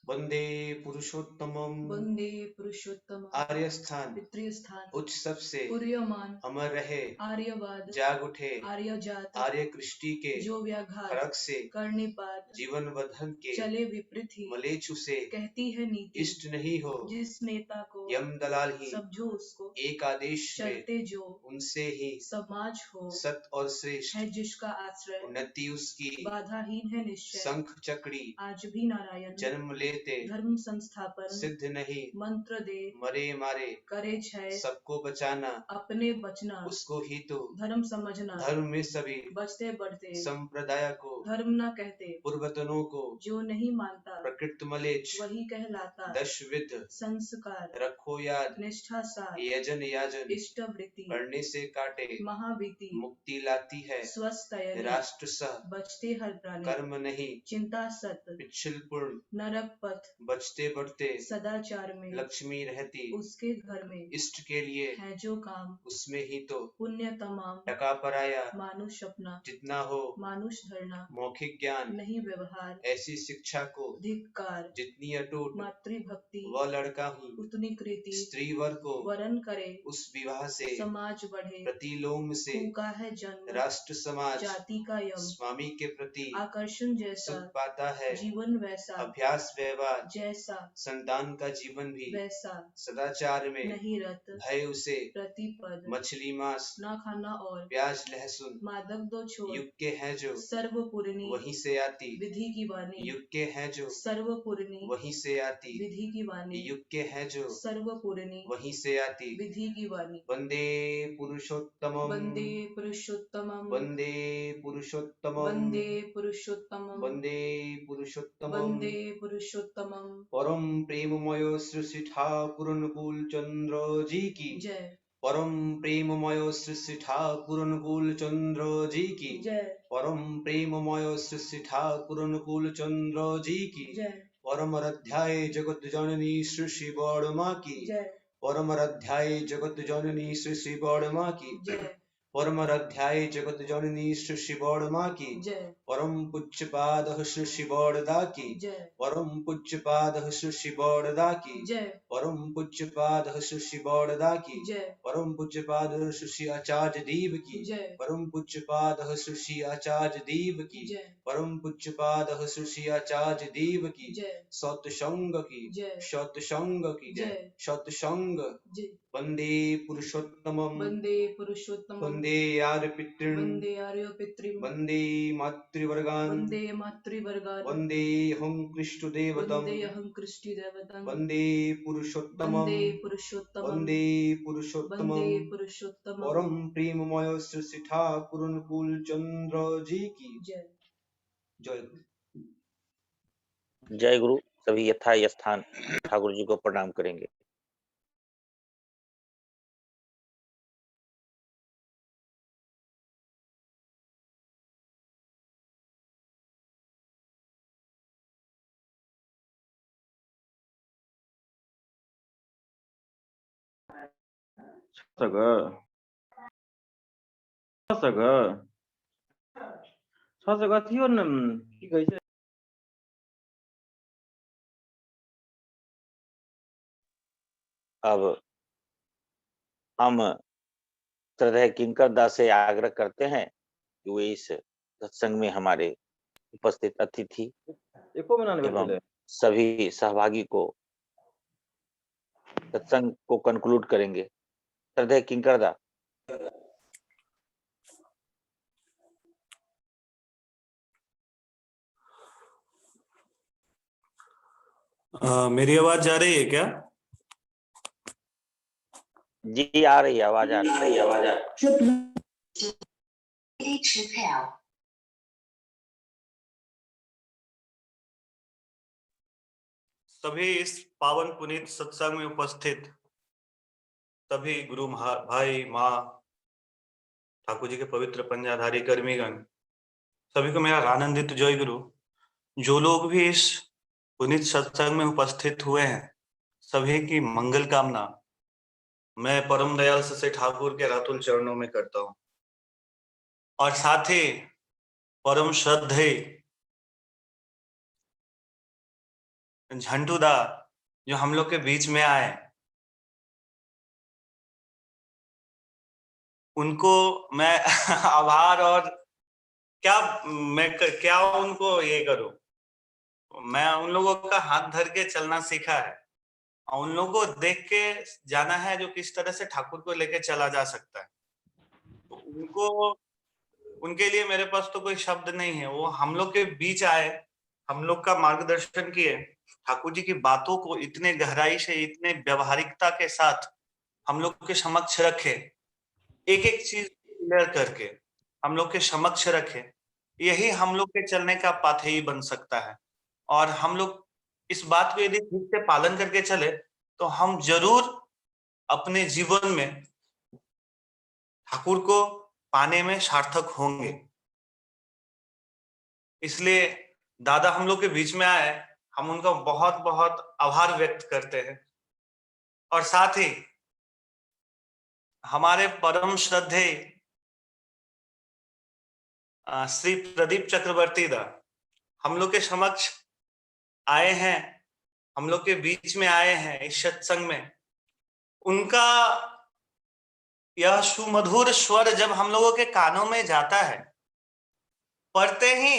वंदे पुरुषोत्तमम, वंदे पुरुषोत्तम, आर्य स्थान, पितृ स्थान, उच्च सबसे पूर्यमान, अमर रहे, आर्यवाद, जाग उठे, आर्य जात, आर्य कृष्टि के जो व्याघात, खड़ग से कर्णिपात, जीवन बंधन के चले विपरीत, मलेच्छु से कहती है नीति, इष्ट नहीं हो, जिस नेता को यम दलाल ही समझो उसको, एक आदेश में चलते जो उनसे ही समाज हो, सत और श्रेष्ठ है जिसका आश्रय, उन्नति उसकी बाधाहीन है निश्चय, शंख चक्री आज भी नारायण, जन्म लेते धर्म संस्थापन, सिद्ध नहीं, मंत्र दे, मरे मारे, करे छय, सबको बचाना, अपने बचना, उसको ही तो धर्म समझना, धर्म में सभी बचते बढ़ते, संप्रदाय को, धर्म न कहते, पूर्वतनों को, जो नहीं मानता, प्रकृत मलेच्छ, वही कहलाता, दशविध संस्कार, रखो याद, निष्ठा सार, यजन याजन, इष्ट वृत्ति, करने से काटे, महावीति, मुक्ति लाती है, स्वस्थयनी, राष्ट्र सह, बचते हर प्राणी, कर्म नहीं, चिंता सत, पिछल पूर्ण, नरक पथ, बचते बढ़ते, सदाचार में, लक्ष्मी रहती, उसके घर में, इष्ट के लिए है जो काम, उसमें ही तो, पुण्य तमाम, टका पराया, मानुष अपना, जितना हो, मानुष धरना, मौखिक ज्ञान, नहीं व्यवहार, ऐसी शिक्षा को, धिक्कार, जितनी अटूट, मातृभक्ति, वह लड़का हूँ, उतनी कृति, स्त्री वर्ग को, वरन करे, उस विवाह से, समाज बढ़े, प्रतिलोम से, फूका है जन्म, राष्ट्र समाज, जाति का यम, स्वामी के प्रति, आकर्षण जैसा, सुख पाता है, जीवन वैसा, अभ्यास व्यवहार, जैसा, संतान का जीवन भी, वैसा, सदाचार में, नहीं रत, भय उसे, प्रतिपद, मछली मांस, ना खाना और, प्याज लहसुन, मादक दो छोड़, युग के हैं जो, सर्वपूर्णी, वहीं से आती, विधि की वाणी, युग के हैं जो, सर्वपूर्णी, वहीं से आती, विधि की वाणी, युग के हैं जो, सर्वपूर्णी, वहीं से आती, विधि की वाणी, वंदे पुरुषोत्तमम, वंदे पुरुषोत्तमम, वंदे पुरुषोत्तमम, वंदे पुरुषोत्तमम, वंदे पुरुषोत्तमम, वंदे पुरुषोत्तमम, परम प्रेममय श्री श्री ठाकुर अनुकूल चंद्र जी की जय, परम प्रेममय श्री श्री ठाकुर अनुकूल चंद्र जी की जय, परम प्रेममय श्री श्री ठाकुर अनुकूल चंद्र जी की जय, परम अध्याय जगत जननी श्री श्री बड़मा की जय, परम अध्याय जगत जननी श्री श्री बड़मा की जय, परम अध्याय जगत जननी श्री श्री बड़मा की जय, परम पूज्य पाद श्री श्री बड़दा की जय, परम पूज्य पाद श्री श्री बड़दा की जय, परम पूज्य पाद श्री श्री बड़दा की जय, परम पूज्य पाद श्री श्री आचार्य देव की जय, परम पूज्य पाद श्री श्री आचार्य देव की जय, परम पूज्य पाद श्री श्री आचार्य देव की जय, सत्संग की जय, सत्संग की जय, सत्संग जय, वंदे पुरुषोत्तमम वंदे पुरुषोत्तमम, वंदे यार पितृन् वंदे आर्यो पितृम, वंदे मातृवर्गान् वंदे मातृवर्गान्, वंदे हम कृष्ण देवतम वंदे अहं कृष्टि देवतं, वंदे पुरुषोत्तमम वंदे पुरुषोत्तमं, वंदे पुरुषोत्तमम वंदे पुरुषोत्तमं, परम प्रेममय श्री श्री ठाकुर अनुकूल चंद्र जी की जय। जय। जय गुरु। सभी यथा स्थान ठाकुर जी को प्रणाम करेंगे। थियो न की कहै छै अब हम श्रद्धेय किंकर दास से आग्रह करते हैं कि वे इस सत्संग में हमारे उपस्थित अतिथि एको महीना नहीं एवं भेटले सभी सहभागी को सत्संग को कंक्लूड करेंगे। श्रद्धेय किंकर दा। मेरी आवाज जा रही है क्या? जी आ रही है, आवाज आ रही है। सभी इस पावन पुनीत सत्संग में उपस्थित सभी गुरु भाई माँ ठाकुर जी के पवित्र पंजाधारी कर्मीगण, सभी को मेरा आनंदित जय गुरु। जो लोग भी इस पुनीत सत्संग में उपस्थित हुए हैं, सभी की मंगल कामना मैं परम दयाल ससे ठाकुर के रातुल चरणों में करता हूँ, और साथ ही परम श्रद्धेय झंटूदा जो हम लोग के बीच में आए, उनको मैं आभार और क्या उनको ये करूं। मैं उन लोगों का हाथ धर के चलना सीखा है, और उन लोगों को देख के जाना है जो किस तरह से ठाकुर को लेके चला जा सकता है। तो उनके लिए मेरे पास तो कोई शब्द नहीं है। वो हम लोग के बीच आए, हम लोग का मार्गदर्शन किए, ठाकुर जी की बातों को इतने गहराई से, इतने व्यवहारिकता के साथ हम लोग के समक्ष रखे, एक एक चीज क्लियर करके हम लोग के समक्ष रखे। यही हम लोग के चलने का पाथेय बन सकता है। और हम लोग इस बात को यदि ठीक से पालन करके चले तो हम जरूर अपने जीवन में ठाकुर को पाने में सार्थक होंगे। इसलिए दादा हम लोग के बीच में आए, हम उनका बहुत बहुत आभार व्यक्त करते हैं। और साथ ही हमारे परम श्रद्धेय श्री प्रदीप चक्रवर्ती दा हम लोग के समक्ष आए हैं, हम लोग के बीच में आए हैं इस सत्संग में। उनका यह सुमधुर स्वर जब हम लोगों के कानों में जाता है, पढ़ते ही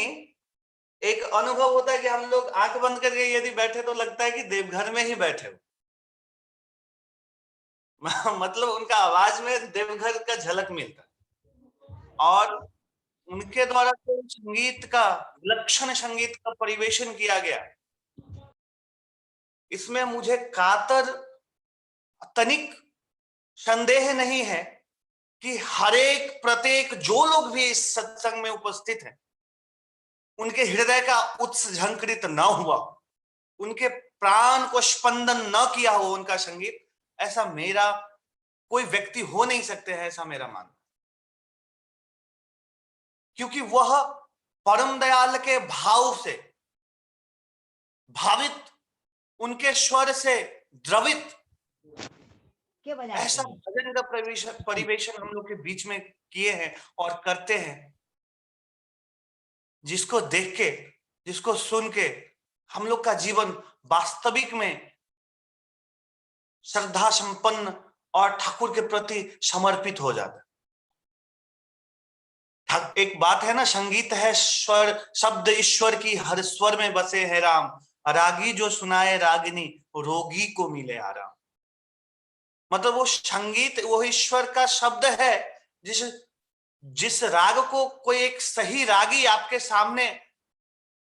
एक अनुभव होता है कि हम लोग आंख बंद करके यदि बैठे तो लगता है कि देवघर में ही बैठे हो। मतलब उनका आवाज में देवघर का झलक मिलता है। और उनके द्वारा जो संगीत का, विलक्षण संगीत का परिवेशन किया गया, इसमें मुझे कातर तनिक संदेह नहीं है कि हर एक प्रत्येक जो लोग भी इस सत्संग में उपस्थित हैं, उनके हृदय का उत्सझंकृत न हुआ, उनके प्राण को स्पंदन न किया हो उनका संगीत, ऐसा मेरा कोई व्यक्ति हो नहीं सकते हैं, ऐसा मेरा मानना। क्योंकि वह परम दयाल के भाव से भावित, उनके स्वर से द्रवित ऐसा भजन का परिवेशन हम लोग के बीच में किए हैं और करते हैं, जिसको देख के, जिसको सुन के हम लोग का जीवन वास्तविक में श्रद्धा संपन्न और ठाकुर के प्रति समर्पित हो जाता है। एक बात है ना, संगीत है स्वर, शब्द ईश्वर की हर स्वर में बसे है राम, रागी जो सुनाए रागिनी, रोगी को मिले आराम। मतलब वो संगीत वो ईश्वर का शब्द है, जिस राग को कोई एक सही रागी आपके सामने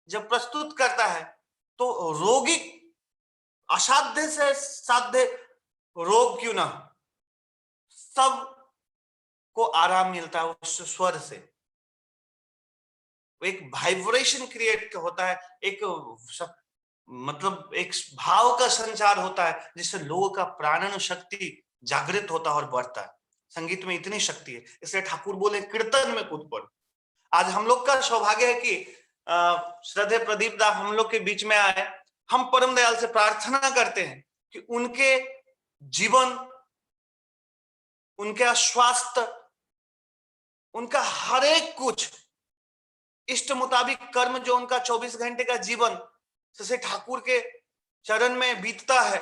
जब प्रस्तुत करता है तो रोगी, असाध्य से साध्य रोग क्यों ना, सब को आराम मिलता है उस स्वर से। एक वाइब्रेशन क्रिएट होता है, एक मतलब एक भाव का संचार होता है, जिससे लोगों का प्राणन शक्ति जागृत होता है और बढ़ता है। संगीत में इतनी शक्ति है, इसलिए ठाकुर बोले कीर्तन में कूद पड़ो। आज हम लोग का सौभाग्य है कि श्रद्धेय प्रदीप दा हम लोग के बीच में आए। हम परम दयाल से प्रार्थना करते हैं कि उनके जीवन, उनका स्वास्थ्य, उनका हर एक कुछ इष्ट मुताबिक कर्म, जो उनका 24 घंटे का जीवन जैसे ठाकुर के चरण में बीतता है,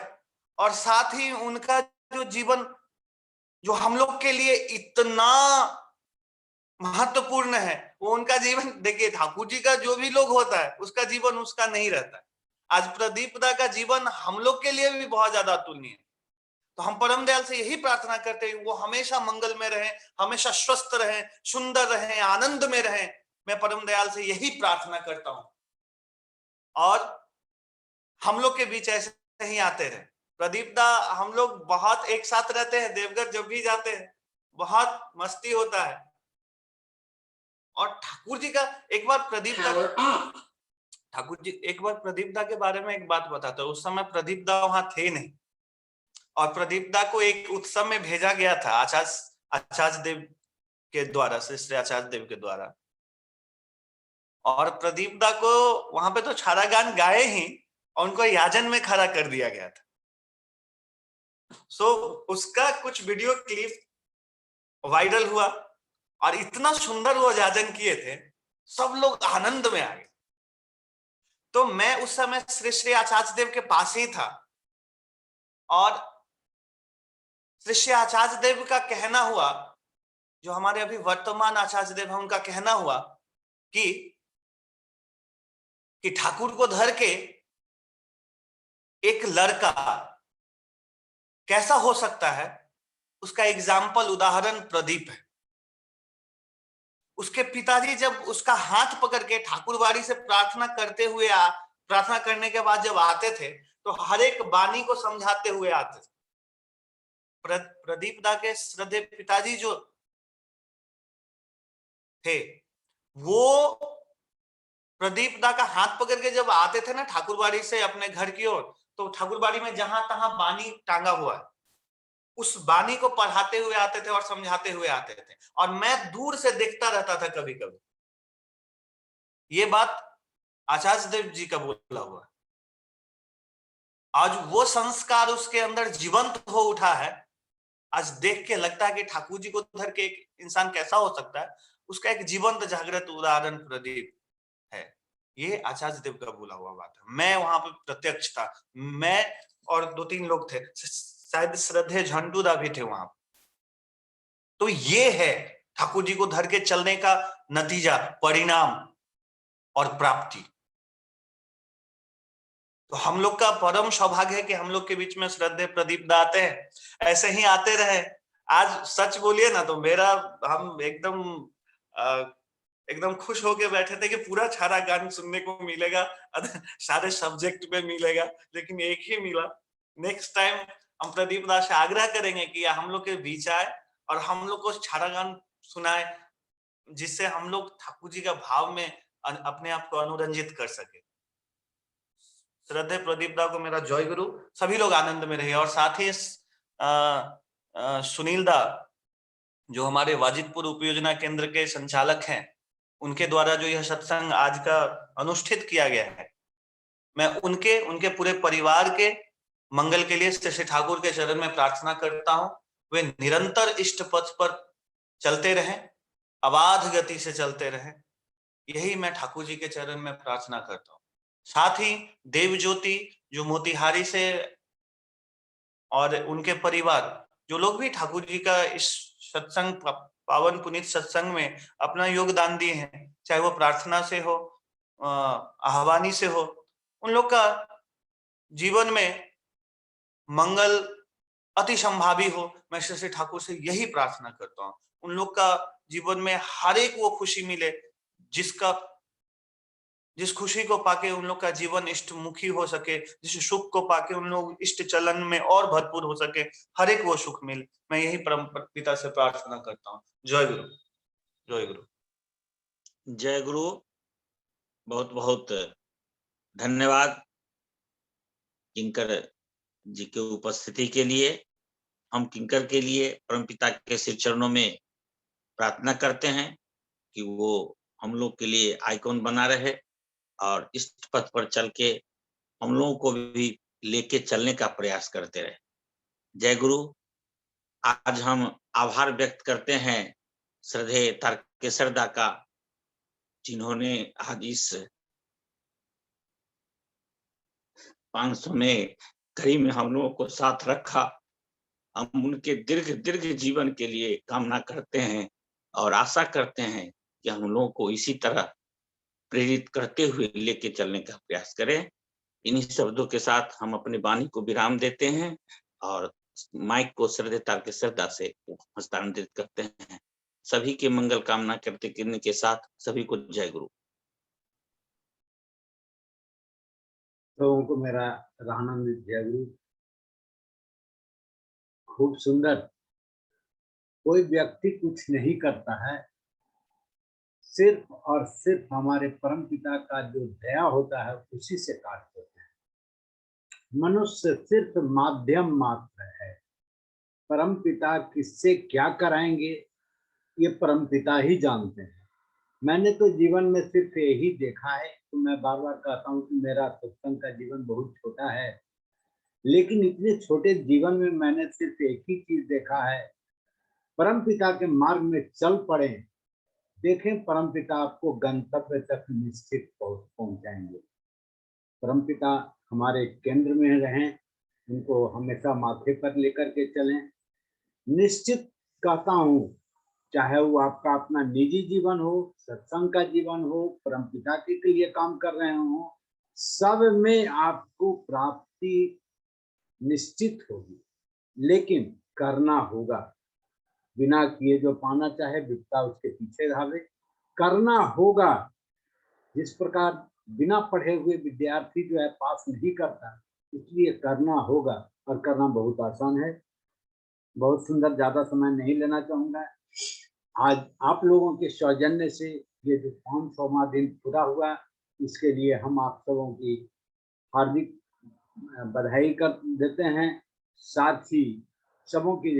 और साथ ही उनका जो जीवन जो हम लोग के लिए इतना महत्वपूर्ण है, वो उनका जीवन देखिए, ठाकुर जी का जो भी लोग होता है उसका जीवन उसका नहीं रहता है। आज प्रदीप दा का जीवन हम लोग के लिए भी बहुत ज्यादा अतुलनीय है। तो हम परम दयाल से यही प्रार्थना करते हैं वो हमेशा मंगल में रहे, हमेशा स्वस्थ रहे, सुंदर रहे, आनंद में रहे। मैं परम दयाल से यही प्रार्थना करता हूं, और हम लोग के बीच ऐसे ही आते रहे। प्रदीप दा हम लोग बहुत एक साथ रहते हैं, देवघर जब भी जाते हैं बहुत मस्ती होता है। और ठाकुर जी का एक बार प्रदीप दा के बारे में एक बात बताता हूँ। उस समय प्रदीप दा वहां थे नहीं, और प्रदीप दा को एक उत्सव में भेजा गया था आचार्य देव के द्वारा, श्री आचार्य देव के द्वारा। और प्रदीप दा को वहां पे तो छाड़ा गान गाए ही, और उनको याजन में खड़ा कर दिया गया था। सो उसका कुछ वीडियो क्लिप वायरल हुआ और इतना सुंदर वो जाजन किए थे, सब लोग आनंद में आ गए। तो मैं उस समय श्री श्री आचार्य देव के पास ही था और श्री श्री आचार्य देव का कहना हुआ, जो हमारे अभी वर्तमान आचार्य देव हैं, उनका कहना हुआ कि ठाकुर को धर के एक लड़का कैसा हो सकता है, उसका एग्जाम्पल उदाहरण प्रदीप है। उसके पिताजी जब उसका हाथ पकड़ के ठाकुरबाड़ी से प्रार्थना करते हुए प्रार्थना करने के बाद जब आते थे तो हर एक बानी को समझाते हुए आते थे। प्रदीप दा के श्रद्धेय पिताजी जो थे, वो प्रदीप दा का हाथ पकड़ के जब आते थे ना ठाकुरबाड़ी से अपने घर की ओर, तो ठाकुरबाड़ी में जहां तहां बानी टांगा हुआ है, उस बानी को पढ़ाते हुए आते थे और समझाते हुए आते थे। और मैं दूर से देखता रहता था कभी कभी। ये बात आचार्य देव जी का बोला हुआ है। आज वो संस्कार उसके अंदर जीवंत हो उठा है। आज देख के लगता है कि ठाकुर जी को धर के एक इंसान कैसा हो सकता है, उसका एक जीवंत जागृत उदाहरण प्रदीप है। ये आचार्य देव का बोला हुआ बात है। मैं वहां पे प्रत्यक्ष था, मैं और 2-3 लोग थे, शायद श्रद्धेय झंडूदा भी थे वहां। तो ये है ठाकुर जी को धर के चलने का नतीजा, परिणाम और प्राप्ति। तो हम लोग का परम सौभाग्य है कि हम लोग के बीच में श्रद्धेय प्रदीप दा आते हैं, ऐसे ही आते रहे। आज सच बोलिए ना तो हम एकदम खुश होके बैठे थे कि पूरा सारा गान सुनने को मिलेगा, सारे सब्जेक्ट में मिलेगा, लेकिन एक ही मिला। नेक्स्ट टाइम हम प्रदीप दा से आग्रह करेंगे कि हम लोग के बीच आए और हम लोग को सारा गान सुनाए, जिससे हम लोग ठाकुर जी का भाव में अपने आप को अनुरंजित कर सके। श्रद्धेय प्रदीप दा को मेरा जय गुरु। सभी लोग आनंद में रहे। और साथ ही सुनील दा जो हमारे वाजिदपुर उपयोजना केंद्र के संचालक हैं, उनके द्वारा जो यह सत्संग आज का अनुष्ठित किया गया है, मैं उनके पूरे परिवार के मंगल के लिए श्री ठाकुर के चरण में प्रार्थना करता हूं। वे निरंतर इष्ट पथ पर चलते रहें, अबाध गति से चलते रहें, यही मैं ठाकुर जी के चरण में प्रार्थना करता हूँ। साथ ही देव ज्योति जो मोतिहारी से और उनके परिवार, जो लोग भी ठाकुर जी का इस सत्संग, पावन पुनीत सत्संग में अपना योगदान दिए हैं, चाहे वो प्रार्थना से हो, आह्वानी से हो, उन लोग का जीवन में मंगल अति संभावी हो। मैं श्री ठाकुर से यही प्रार्थना करता हूँ, उन लोग का जीवन में हर एक वो खुशी मिले जिस खुशी को पाके उन लोग का जीवन इष्टमुखी हो सके, जिस सुख को पाके उन लोग इष्ट चलन में और भरपूर हो सके, हर एक वो सुख मिले। मैं यही परम पिता से प्रार्थना करता हूँ। जय गुरु, जय गुरु, जय गुरु। बहुत बहुत धन्यवाद किंकर जी के उपस्थिति के लिए। हम किंकर के लिए परमपिता के श्री चरणों में प्रार्थना करते हैं कि वो हम लोग के लिए आइकॉन बना रहे और इस पथ पर चल के हम लोगों को भी लेके चलने का प्रयास करते रहे। जय गुरु। आज हम आभार व्यक्त करते हैं श्रद्धेय तारकेश्वर दा का, जिन्होंने आज इस 500वें कड़ी में हम लोगों को साथ रखा। हम उनके दीर्घ जीवन के लिए कामना करते हैं और आशा करते हैं कि हम लोगों को इसी तरह प्रेरित करते हुए लेके चलने का प्रयास करें। इन्हीं शब्दों के साथ हम अपनी वाणी को विराम देते हैं और माइक को श्रद्धेय तारकेश्वर दा से हस्तांतरित करते हैं। सभी के मंगल कामना करते के साथ सभी को जय गुरु। लोगों को मेरा रामानंद जय गुरु। खूब सुंदर। कोई व्यक्ति कुछ नहीं करता है, सिर्फ और सिर्फ हमारे परम पिता का जो दया होता है उसी से कार्य होते हैं। मनुष्य सिर्फ माध्यम मात्र है। परम पिता किससे क्या कराएंगे ये परम पिता ही जानते हैं। मैंने तो जीवन में सिर्फ यही देखा है। तो मैं बार बार कहता हूँ कि मेरा सत्संग का जीवन बहुत छोटा है, लेकिन इतने छोटे जीवन में मैंने सिर्फ एक ही चीज देखा है, परमपिता के मार्ग में चल पड़े, देखें परमपिता आपको गंतव्य तक निश्चित पहुंचाएंगे। परमपिता हमारे केंद्र में रहें, उनको हमेशा माथे पर लेकर के चलें। निश्चित कहता हूँ, चाहे वो आपका अपना निजी जीवन हो, सत्संग का जीवन हो, परमपिता के लिए काम कर रहे हो, सब में आपको प्राप्ति निश्चित होगी, लेकिन करना होगा। बिना किए जो पाना चाहे विपदा उसके पीछे धावे, करना होगा। जिस प्रकार बिना पढ़े हुए विद्यार्थी जो है पास नहीं करता, इसलिए करना होगा, और करना बहुत आसान है, बहुत सुंदर। ज्यादा समय नहीं लेना चाहूंगा। आज आप लोगों के सौजन्य से ये जो 500वां दिन पूरा हुआ, इसके लिए हम आप सबों की हार्दिक बधाई कर देते हैं। साथ ही सबों की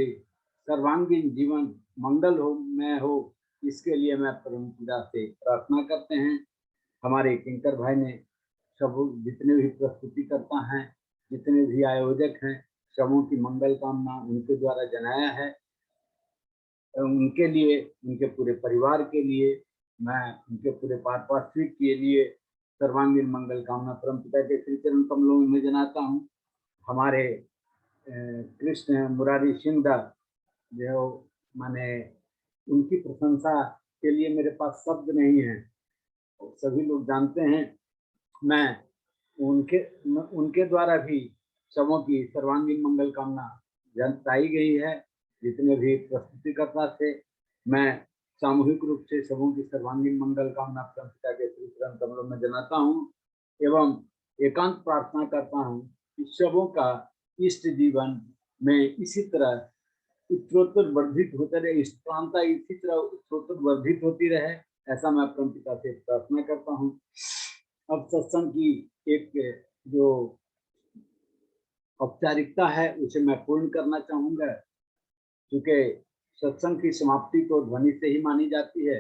सर्वांगीण जीवन मंगल हो में हो, इसके लिए मैं परमपिता से प्रार्थना करते हैं। हमारे किंकर भाई ने सब जितने भी प्रस्तुति करता हैं, जितने भी आयोजक हैं, सबों की मंगल कामना उनके द्वारा जनाया है। उनके लिए, उनके पूरे परिवार के लिए, मैं उनके पूरे पार्श्विक के लिए सर्वांगीण मंगल कामना परमपिता के श्री चरण कमलों में जनाता हूँ। हमारे कृष्ण मुरारी सिंह दास जो माने, उनकी प्रशंसा के लिए मेरे पास शब्द नहीं है। सभी लोग जानते हैं, मैं उनके द्वारा भी सबों की सर्वांगीण मंगल कामना जताई गई है। जितने भी प्रस्तुतिकर्ता थे, मैं सामूहिक रूप से सबों की सर्वांगीण मंगल कामना परमपिता के श्री चरण कमलों में जनाता हूँ एवं एकांत प्रार्थना करता हूँ कि सबों का इष्ट जीवन में इसी तरह उत्तरोत्तर वर्धित होता रहे, इष्टांता इसी तरह उत्तरोत्तर वर्धित होती रहे, ऐसा मैं परमपिता से प्रार्थना करता हूँ। अब सत्संग की एक जो औपचारिकता है उसे मैं पूर्ण करना चाहूंगा, क्योंकि सत्संग की समाप्ति तो ध्वनि से ही मानी जाती है,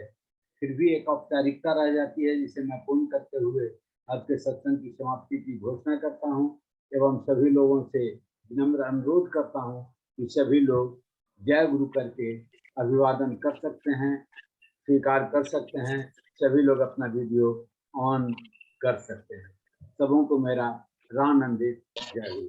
फिर भी एक औपचारिकता रह जाती है जिसे मैं पूर्ण करते हुए आपके सत्संग की समाप्ति की घोषणा करता हूं एवं सभी लोगों से विनम्र अनुरोध करता हूं कि सभी लोग जय गुरु करके अभिवादन कर सकते हैं, स्वीकार कर सकते हैं। सभी लोग अपना वीडियो ऑन कर सकते हैं। सबों को मेरा रामानंदित जय गुरु।